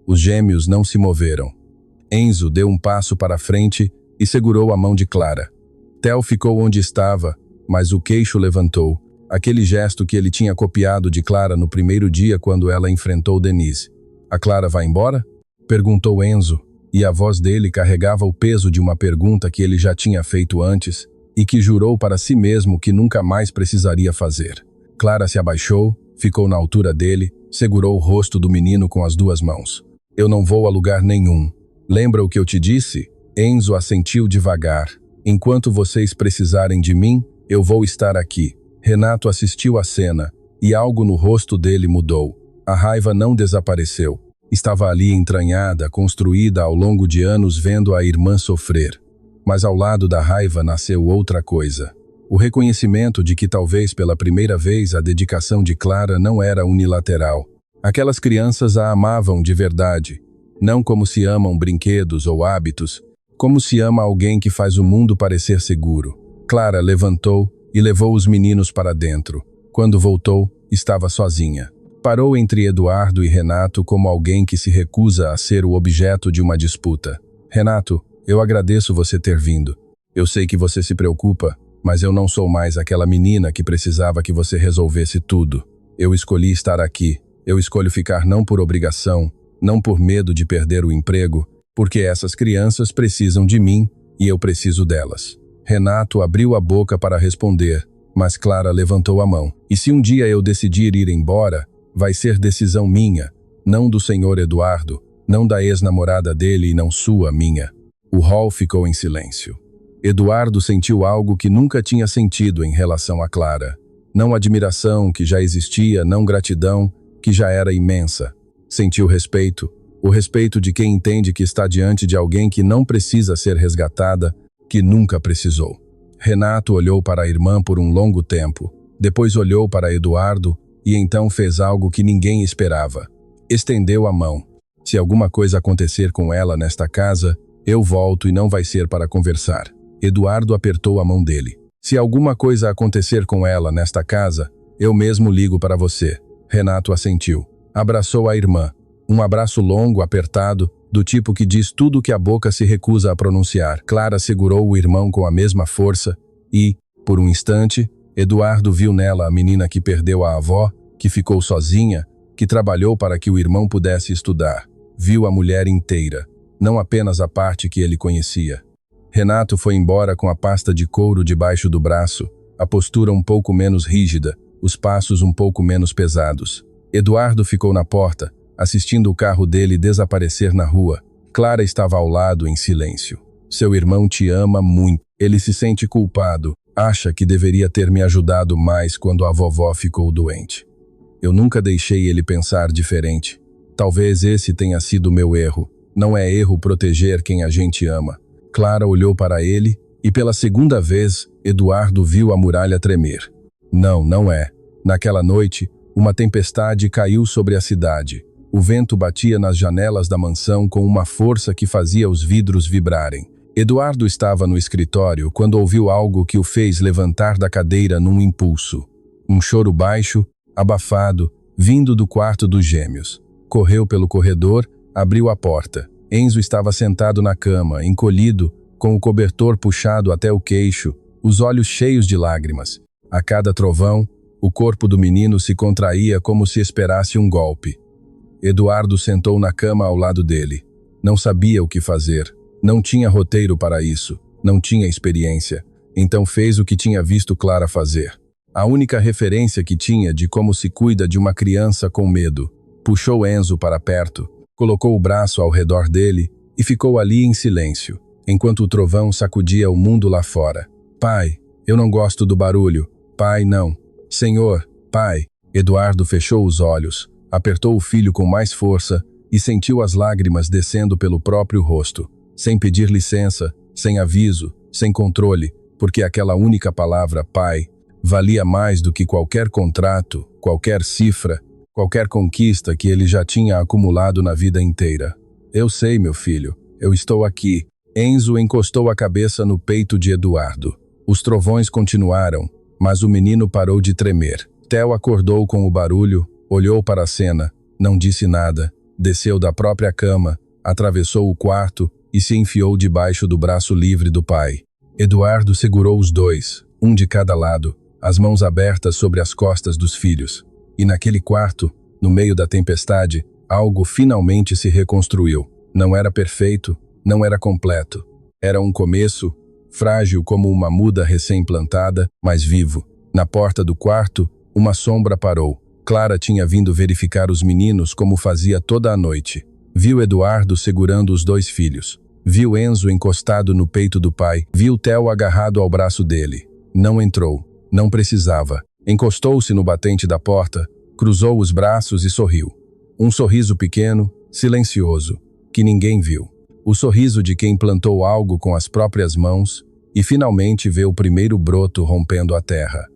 Os gêmeos não se moveram. Enzo deu um passo para frente e segurou a mão de Clara. Theo ficou onde estava, mas o queixo levantou. Aquele gesto que ele tinha copiado de Clara no primeiro dia quando ela enfrentou Denise. A Clara vai embora? Perguntou Enzo, e a voz dele carregava o peso de uma pergunta que ele já tinha feito antes e que jurou para si mesmo que nunca mais precisaria fazer. Clara se abaixou, ficou na altura dele, segurou o rosto do menino com as 2 mãos. Eu não vou a lugar nenhum. Lembra o que eu te disse? Enzo assentiu devagar. Enquanto vocês precisarem de mim, eu vou estar aqui. Renato assistiu à cena, e algo no rosto dele mudou. A raiva não desapareceu. Estava ali entranhada, construída ao longo de anos vendo a irmã sofrer. Mas ao lado da raiva nasceu outra coisa. O reconhecimento de que talvez pela primeira vez a dedicação de Clara não era unilateral. Aquelas crianças a amavam de verdade, não como se amam brinquedos ou hábitos, como se ama alguém que faz o mundo parecer seguro. Clara levantou e levou os meninos para dentro. Quando voltou, estava sozinha. Parou entre Eduardo e Renato como alguém que se recusa a ser o objeto de uma disputa. Renato, eu agradeço você ter vindo. Eu sei que você se preocupa, mas eu não sou mais aquela menina que precisava que você resolvesse tudo. Eu escolhi estar aqui. Eu escolho ficar não por obrigação, não por medo de perder o emprego, porque essas crianças precisam de mim e eu preciso delas. Renato abriu a boca para responder, mas Clara levantou a mão. E se um dia eu decidir ir embora, vai ser decisão minha, não do senhor Eduardo, não da ex-namorada dele e não sua, minha. O hall ficou em silêncio. Eduardo sentiu algo que nunca tinha sentido em relação a Clara. Não admiração, que já existia, não gratidão, que já era imensa. Sentiu respeito, o respeito de quem entende que está diante de alguém que não precisa ser resgatada, que nunca precisou. Renato olhou para a irmã por um longo tempo, depois olhou para Eduardo e então fez algo que ninguém esperava. Estendeu a mão. Se alguma coisa acontecer com ela nesta casa, eu volto e não vai ser para conversar. Eduardo apertou a mão dele. Se alguma coisa acontecer com ela nesta casa, eu mesmo ligo para você. Renato assentiu. Abraçou a irmã. Um abraço longo, apertado, do tipo que diz tudo que a boca se recusa a pronunciar. Clara segurou o irmão com a mesma força e, por um instante, Eduardo viu nela a menina que perdeu a avó, que ficou sozinha, que trabalhou para que o irmão pudesse estudar. Viu a mulher inteira, não apenas a parte que ele conhecia. Renato foi embora com a pasta de couro debaixo do braço, a postura um pouco menos rígida, os passos um pouco menos pesados. Eduardo ficou na porta, assistindo o carro dele desaparecer na rua. Clara estava ao lado em silêncio. Seu irmão te ama muito. Ele se sente culpado. Acha que deveria ter me ajudado mais quando a vovó ficou doente. Eu nunca deixei ele pensar diferente. Talvez esse tenha sido meu erro. Não é erro proteger quem a gente ama. Clara olhou para ele e pela segunda vez, Eduardo viu a muralha tremer. Não, não é. Naquela noite, uma tempestade caiu sobre a cidade. O vento batia nas janelas da mansão com uma força que fazia os vidros vibrarem. Eduardo estava no escritório quando ouviu algo que o fez levantar da cadeira num impulso. Um choro baixo, abafado, vindo do quarto dos gêmeos. Correu pelo corredor, abriu a porta. Enzo estava sentado na cama, encolhido, com o cobertor puxado até o queixo, os olhos cheios de lágrimas. A cada trovão, o corpo do menino se contraía como se esperasse um golpe. Eduardo sentou na cama ao lado dele. Não sabia o que fazer. Não tinha roteiro para isso. Não tinha experiência. Então fez o que tinha visto Clara fazer. A única referência que tinha de como se cuida de uma criança com medo. Puxou Enzo para perto, colocou o braço ao redor dele e ficou ali em silêncio, enquanto o trovão sacudia o mundo lá fora. Pai, eu não gosto do barulho. Pai, não. Senhor, pai. Eduardo fechou os olhos, apertou o filho com mais força e sentiu as lágrimas descendo pelo próprio rosto, sem pedir licença, sem aviso, sem controle, porque aquela única palavra, pai, valia mais do que qualquer contrato, qualquer cifra, qualquer conquista que ele já tinha acumulado na vida inteira. Eu sei, meu filho, eu estou aqui. Enzo encostou a cabeça no peito de Eduardo. Os trovões continuaram, mas o menino parou de tremer. Theo acordou com o barulho, olhou para a cena, não disse nada, desceu da própria cama, atravessou o quarto e se enfiou debaixo do braço livre do pai. Eduardo segurou os dois, um de cada lado, as mãos abertas sobre as costas dos filhos. E naquele quarto, no meio da tempestade, algo finalmente se reconstruiu. Não era perfeito, não era completo. Era um começo, frágil como uma muda recém-plantada, mas vivo. Na porta do quarto, uma sombra parou. Clara tinha vindo verificar os meninos como fazia toda a noite. Viu Eduardo segurando os dois filhos. Viu Enzo encostado no peito do pai. Viu Theo agarrado ao braço dele. Não entrou. Não precisava. Encostou-se no batente da porta, cruzou os braços e sorriu. Um sorriso pequeno, silencioso, que ninguém viu. O sorriso de quem plantou algo com as próprias mãos e finalmente vê o primeiro broto rompendo a terra.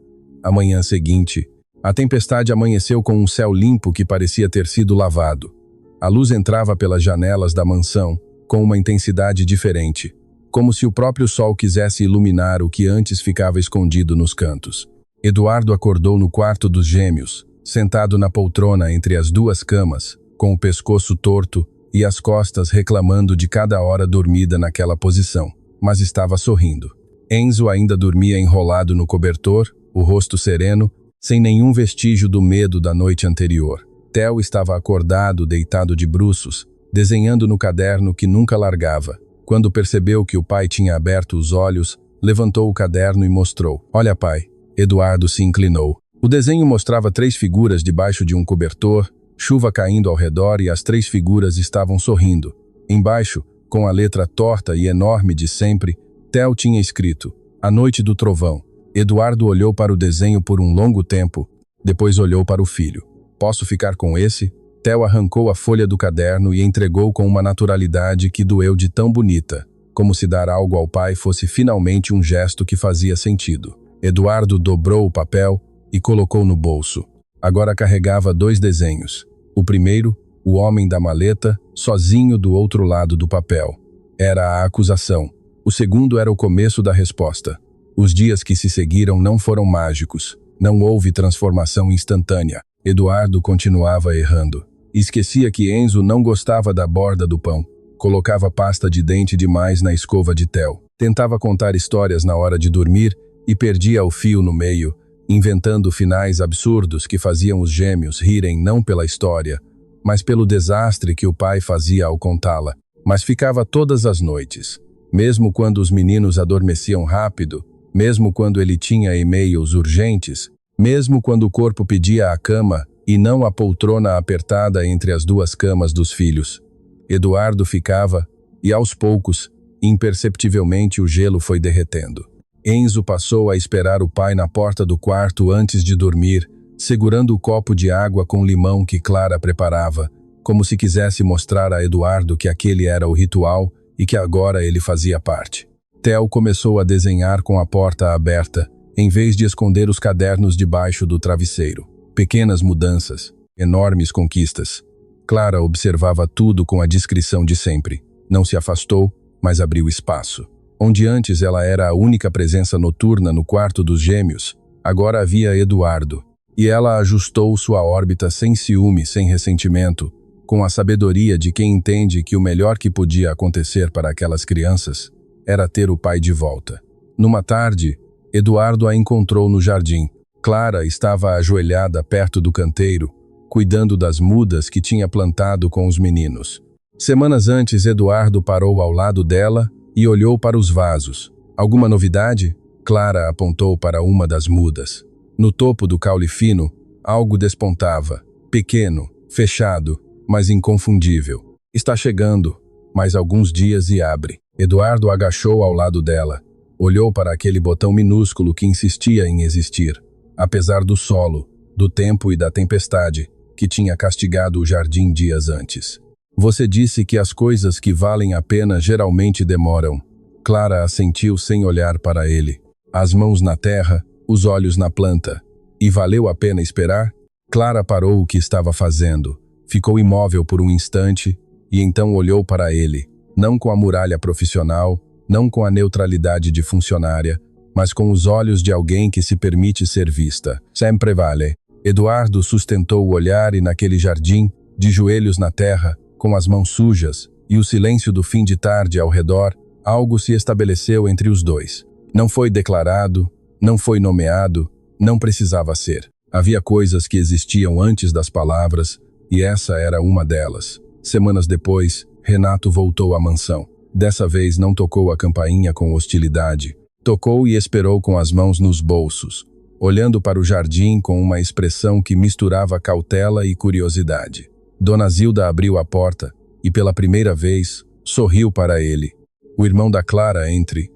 A manhã seguinte, a tempestade amanheceu com um céu limpo que parecia ter sido lavado. A luz entrava pelas janelas da mansão com uma intensidade diferente, como se o próprio sol quisesse iluminar o que antes ficava escondido nos cantos. Eduardo acordou no quarto dos gêmeos, sentado na poltrona entre as duas camas, com o pescoço torto e as costas reclamando de cada hora dormida naquela posição, mas estava sorrindo. Enzo ainda dormia enrolado no cobertor, o rosto sereno, sem nenhum vestígio do medo da noite anterior. Theo estava acordado, deitado de bruços, desenhando no caderno que nunca largava. Quando percebeu que o pai tinha aberto os olhos, levantou o caderno e mostrou. Olha, pai. Eduardo se inclinou. O desenho mostrava 3 figuras debaixo de um cobertor, chuva caindo ao redor e as 3 figuras estavam sorrindo. Embaixo, com a letra torta e enorme de sempre, Theo tinha escrito: A Noite do Trovão. Eduardo olhou para o desenho por um longo tempo, depois olhou para o filho. Posso ficar com esse? Theo arrancou a folha do caderno e entregou com uma naturalidade que doeu de tão bonita, como se dar algo ao pai fosse finalmente um gesto que fazia sentido. Eduardo dobrou o papel e colocou no bolso. Agora carregava 2 desenhos. O primeiro, o homem da maleta, sozinho do outro lado do papel. Era a acusação. O segundo era o começo da resposta. Os dias que se seguiram não foram mágicos. Não houve transformação instantânea. Eduardo continuava errando. Esquecia que Enzo não gostava da borda do pão. Colocava pasta de dente demais na escova de Theo. Tentava contar histórias na hora de dormir e perdia o fio no meio, inventando finais absurdos que faziam os gêmeos rirem não pela história, mas pelo desastre que o pai fazia ao contá-la. Mas ficava todas as noites. Mesmo quando os meninos adormeciam rápido, mesmo quando ele tinha e-mails urgentes, mesmo quando o corpo pedia a cama e não a poltrona apertada entre as duas camas dos filhos. Eduardo ficava, e aos poucos, imperceptivelmente o gelo foi derretendo. Enzo passou a esperar o pai na porta do quarto antes de dormir, segurando o copo de água com limão que Clara preparava, como se quisesse mostrar a Eduardo que aquele era o ritual e que agora ele fazia parte. Theo começou a desenhar com a porta aberta, em vez de esconder os cadernos debaixo do travesseiro. Pequenas mudanças, enormes conquistas. Clara observava tudo com a discrição de sempre. Não se afastou, mas abriu espaço. Onde antes ela era a única presença noturna no quarto dos gêmeos, agora havia Eduardo. E ela ajustou sua órbita sem ciúme, sem ressentimento, com a sabedoria de quem entende que o melhor que podia acontecer para aquelas crianças era ter o pai de volta. Numa tarde, Eduardo a encontrou no jardim. Clara estava ajoelhada perto do canteiro, cuidando das mudas que tinha plantado com os meninos. Semanas antes, Eduardo parou ao lado dela e olhou para os vasos. Alguma novidade? Clara apontou para uma das mudas. No topo do caule fino, algo despontava. Pequeno, fechado, mas inconfundível. Está chegando, mais alguns dias e abre. Eduardo agachou ao lado dela. Olhou para aquele botão minúsculo que insistia em existir, apesar do solo, do tempo e da tempestade que tinha castigado o jardim dias antes. Você disse que as coisas que valem a pena geralmente demoram. Clara assentiu sem olhar para ele. As mãos na terra, os olhos na planta. E valeu a pena esperar? Clara parou o que estava fazendo. Ficou imóvel por um instante e então olhou para ele, não com a muralha profissional, não com a neutralidade de funcionária, mas com os olhos de alguém que se permite ser vista. Sempre vale. Eduardo sustentou o olhar e naquele jardim, de joelhos na terra, com as mãos sujas e o silêncio do fim de tarde ao redor, algo se estabeleceu entre os dois. Não foi declarado, não foi nomeado, não precisava ser. Havia coisas que existiam antes das palavras, e essa era uma delas. Semanas depois, Renato voltou à mansão. Dessa vez não tocou a campainha com hostilidade. Tocou e esperou com as mãos nos bolsos, olhando para o jardim com uma expressão que misturava cautela e curiosidade. Dona Zilda abriu a porta e, pela primeira vez, sorriu para ele. O irmão da Clara entre.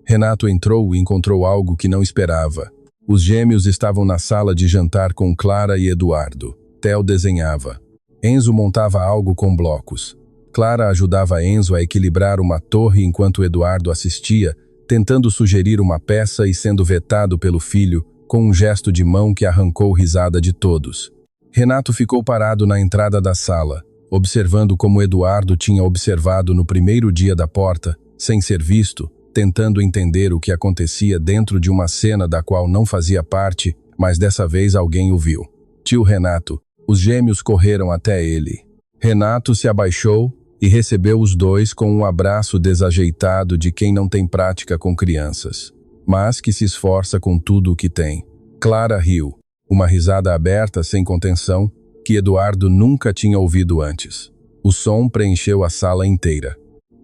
Renato entrou e encontrou algo que não esperava. Os gêmeos estavam na sala de jantar com Clara e Eduardo. Theo desenhava. Enzo montava algo com blocos. Clara ajudava Enzo a equilibrar uma torre enquanto Eduardo assistia, tentando sugerir uma peça e sendo vetado pelo filho, com um gesto de mão que arrancou risada de todos. Renato ficou parado na entrada da sala, observando como Eduardo tinha observado no primeiro dia da porta, sem ser visto, tentando entender o que acontecia dentro de uma cena da qual não fazia parte, mas dessa vez alguém o viu. Tio Renato. Os gêmeos correram até ele. Renato se abaixou e recebeu os dois com um abraço desajeitado de quem não tem prática com crianças, mas que se esforça com tudo o que tem. Clara riu, uma risada aberta sem contenção, que Eduardo nunca tinha ouvido antes. O som preencheu a sala inteira.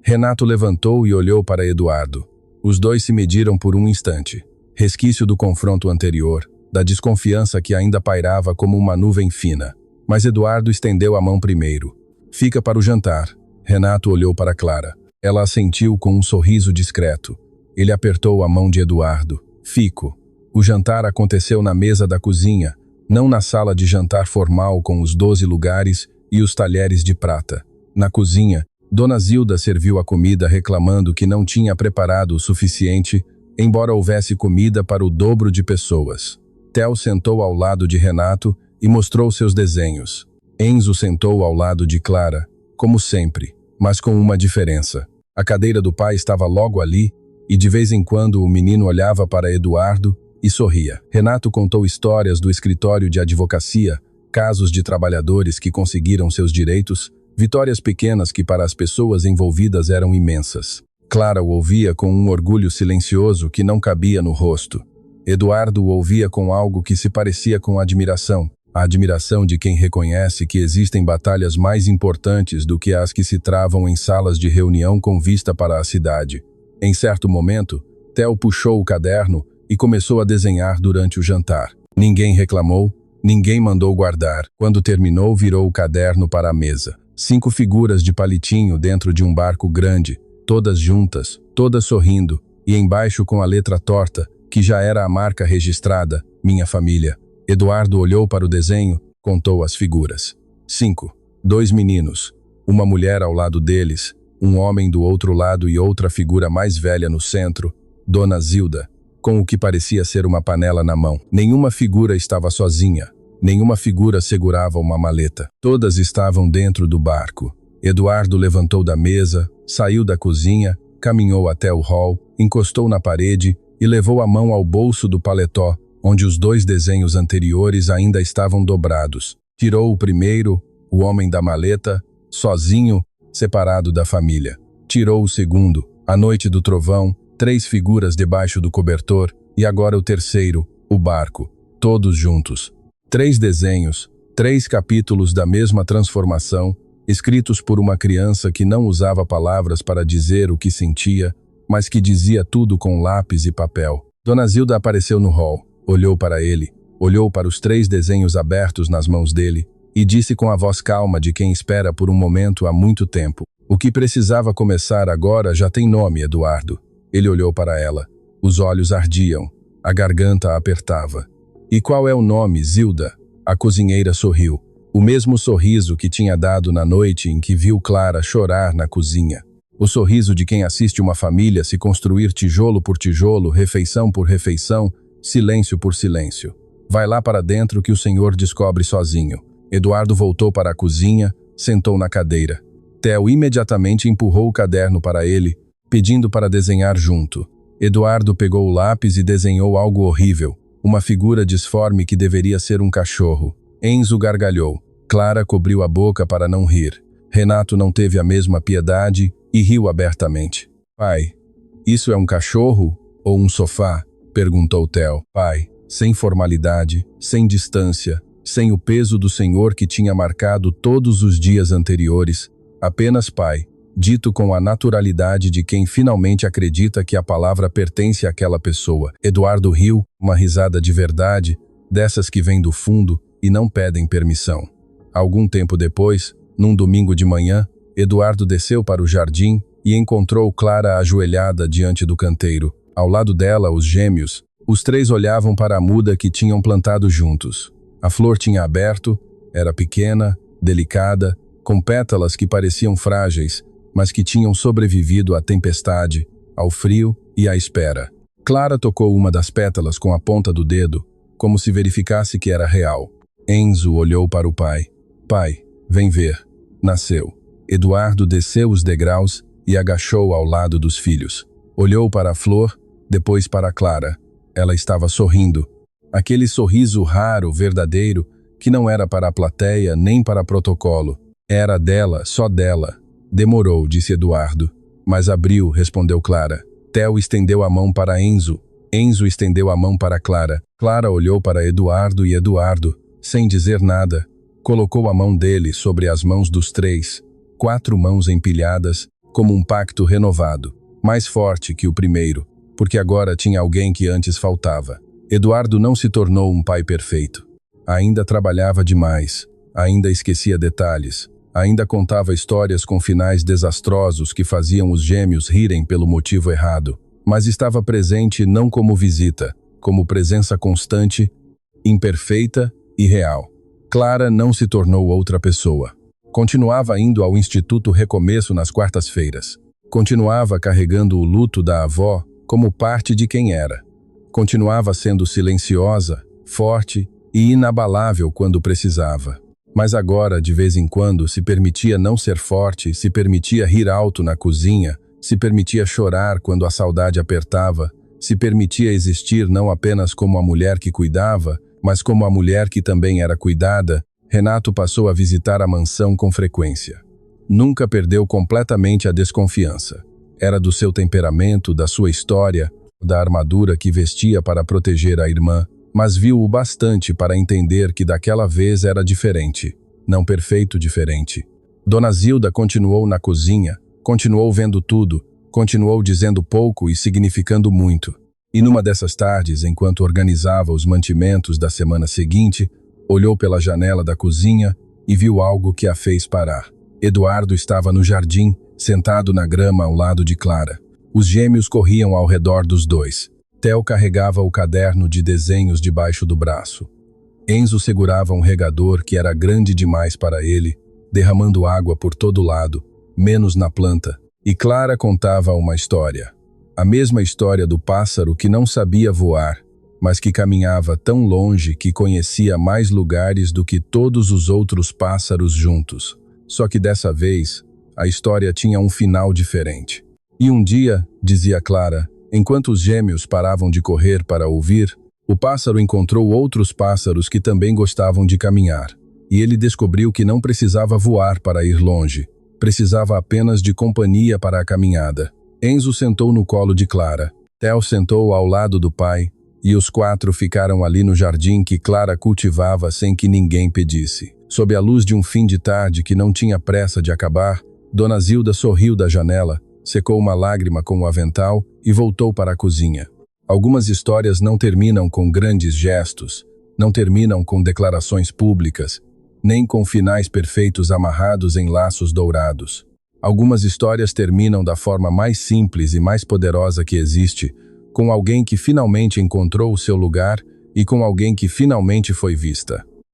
Renato levantou e olhou para Eduardo. Os dois se mediram por um instante. Resquício do confronto anterior, da desconfiança que ainda pairava como uma nuvem fina. Mas Eduardo estendeu a mão primeiro. Fica para o jantar. Renato olhou para Clara. Ela assentiu com um sorriso discreto. Ele apertou a mão de Eduardo. Fico. O jantar aconteceu na mesa da cozinha, não na sala de jantar formal com os 12 lugares e os talheres de prata. Na cozinha, Dona Zilda serviu a comida reclamando que não tinha preparado o suficiente, embora houvesse comida para o dobro de pessoas. Theo sentou ao lado de Renato e mostrou seus desenhos. Enzo sentou ao lado de Clara, como sempre, mas com uma diferença. A cadeira do pai estava logo ali, e de vez em quando o menino olhava para Eduardo e sorria. Renato contou histórias do escritório de advocacia, casos de trabalhadores que conseguiram seus direitos, vitórias pequenas que para as pessoas envolvidas eram imensas. Clara o ouvia com um orgulho silencioso que não cabia no rosto. Eduardo o ouvia com algo que se parecia com admiração, a admiração de quem reconhece que existem batalhas mais importantes do que as que se travam em salas de reunião com vista para a cidade. Em certo momento, Theo puxou o caderno e começou a desenhar durante o jantar. Ninguém reclamou, ninguém mandou guardar. Quando terminou, virou o caderno para a mesa. 5 figuras de palitinho dentro de um barco grande, todas juntas, todas sorrindo, e embaixo com a letra torta, que já era a marca registrada, minha família. Eduardo olhou para o desenho, contou as figuras. 5. 2 meninos, uma mulher ao lado deles, um homem do outro lado e outra figura mais velha no centro, Dona Zilda, com o que parecia ser uma panela na mão. Nenhuma figura estava sozinha, nenhuma figura segurava uma maleta. Todas estavam dentro do barco. Eduardo levantou da mesa, saiu da cozinha, caminhou até o hall, encostou na parede e levou a mão ao bolso do paletó, onde os 2 desenhos anteriores ainda estavam dobrados. Tirou o primeiro, o homem da maleta, sozinho, separado da família. Tirou o segundo, a noite do trovão, 3 figuras debaixo do cobertor, e agora o terceiro, o barco, todos juntos. 3 desenhos, 3 capítulos da mesma transformação, escritos por uma criança que não usava palavras para dizer o que sentia, mas que dizia tudo com lápis e papel. Dona Zilda apareceu no hall, olhou para ele, olhou para os 3 desenhos abertos nas mãos dele e disse com a voz calma de quem espera por um momento há muito tempo: o que precisava começar agora já tem nome, Eduardo. Ele olhou para ela. Os olhos ardiam, a garganta apertava. E qual é o nome, Zilda? A cozinheira sorriu. O mesmo sorriso que tinha dado na noite em que viu Clara chorar na cozinha. O sorriso de quem assiste uma família se construir tijolo por tijolo, refeição por refeição, silêncio por silêncio. Vai lá para dentro que o senhor descobre sozinho. Eduardo voltou para a cozinha, sentou na cadeira. Theo imediatamente empurrou o caderno para ele, pedindo para desenhar junto. Eduardo pegou o lápis e desenhou algo horrível, uma figura disforme que deveria ser um cachorro. Enzo gargalhou. Clara cobriu a boca para não rir. Renato não teve a mesma piedade e riu abertamente. Pai, isso é um cachorro ou um sofá? Perguntou Theo. Pai, sem formalidade, sem distância, sem o peso do senhor que tinha marcado todos os dias anteriores, apenas pai, dito com a naturalidade de quem finalmente acredita que a palavra pertence àquela pessoa. Eduardo riu, uma risada de verdade, dessas que vêm do fundo e não pedem permissão. Algum tempo depois, num domingo de manhã, Eduardo desceu para o jardim e encontrou Clara ajoelhada diante do canteiro. Ao lado dela, os gêmeos. Os 3 olhavam para a muda que tinham plantado juntos. A flor tinha aberto, era pequena, delicada, com pétalas que pareciam frágeis, mas que tinham sobrevivido à tempestade, ao frio e à espera. Clara tocou uma das pétalas com a ponta do dedo, como se verificasse que era real. Enzo olhou para o pai. Pai, vem ver. Nasceu. Eduardo desceu os degraus e agachou ao lado dos filhos. Olhou para a flor, depois para Clara. Ela estava sorrindo. Aquele sorriso raro, verdadeiro, que não era para a plateia nem para protocolo. Era dela, só dela. Demorou, disse Eduardo. Mas abriu, respondeu Clara. Theo estendeu a mão para Enzo. Enzo estendeu a mão para Clara. Clara olhou para Eduardo e Eduardo, sem dizer nada, colocou a mão dele sobre as mãos dos 3, 4 mãos empilhadas, como um pacto renovado, mais forte que o primeiro, porque agora tinha alguém que antes faltava. Eduardo não se tornou um pai perfeito. Ainda trabalhava demais, ainda esquecia detalhes, ainda contava histórias com finais desastrosos que faziam os gêmeos rirem pelo motivo errado, mas estava presente não como visita, como presença constante, imperfeita e real. Clara não se tornou outra pessoa. Continuava indo ao Instituto Recomeço nas quartas-feiras. Continuava carregando o luto da avó como parte de quem era. Continuava sendo silenciosa, forte e inabalável quando precisava. Mas agora, de vez em quando, se permitia não ser forte, se permitia rir alto na cozinha, se permitia chorar quando a saudade apertava, se permitia existir não apenas como a mulher que cuidava, mas como a mulher que também era cuidada. Renato passou a visitar a mansão com frequência. Nunca perdeu completamente a desconfiança. Era do seu temperamento, da sua história, da armadura que vestia para proteger a irmã, mas viu o bastante para entender que daquela vez era diferente, não perfeito diferente. Dona Zilda continuou na cozinha, continuou vendo tudo, continuou dizendo pouco e significando muito. E numa dessas tardes, enquanto organizava os mantimentos da semana seguinte, olhou pela janela da cozinha e viu algo que a fez parar. Eduardo estava no jardim, sentado na grama ao lado de Clara. Os gêmeos corriam ao redor dos dois. Theo carregava o caderno de desenhos debaixo do braço. Enzo segurava um regador que era grande demais para ele, derramando água por todo lado, menos na planta. E Clara contava uma história. A mesma história do pássaro que não sabia voar, mas que caminhava tão longe que conhecia mais lugares do que todos os outros pássaros juntos. Só que dessa vez, a história tinha um final diferente. E um dia, dizia Clara, enquanto os gêmeos paravam de correr para ouvir, o pássaro encontrou outros pássaros que também gostavam de caminhar. E ele descobriu que não precisava voar para ir longe. Precisava apenas de companhia para a caminhada. Enzo sentou no colo de Clara. Theo sentou ao lado do pai, e os quatro ficaram ali no jardim que Clara cultivava sem que ninguém pedisse. Sob a luz de um fim de tarde que não tinha pressa de acabar, Dona Zilda sorriu da janela, secou uma lágrima com o avental e voltou para a cozinha. Algumas histórias não terminam com grandes gestos, não terminam com declarações públicas, nem com finais perfeitos amarrados em laços dourados. Algumas histórias terminam da forma mais simples e mais poderosa que existe, com alguém que finalmente encontrou o seu lugar e com alguém que finalmente foi vista.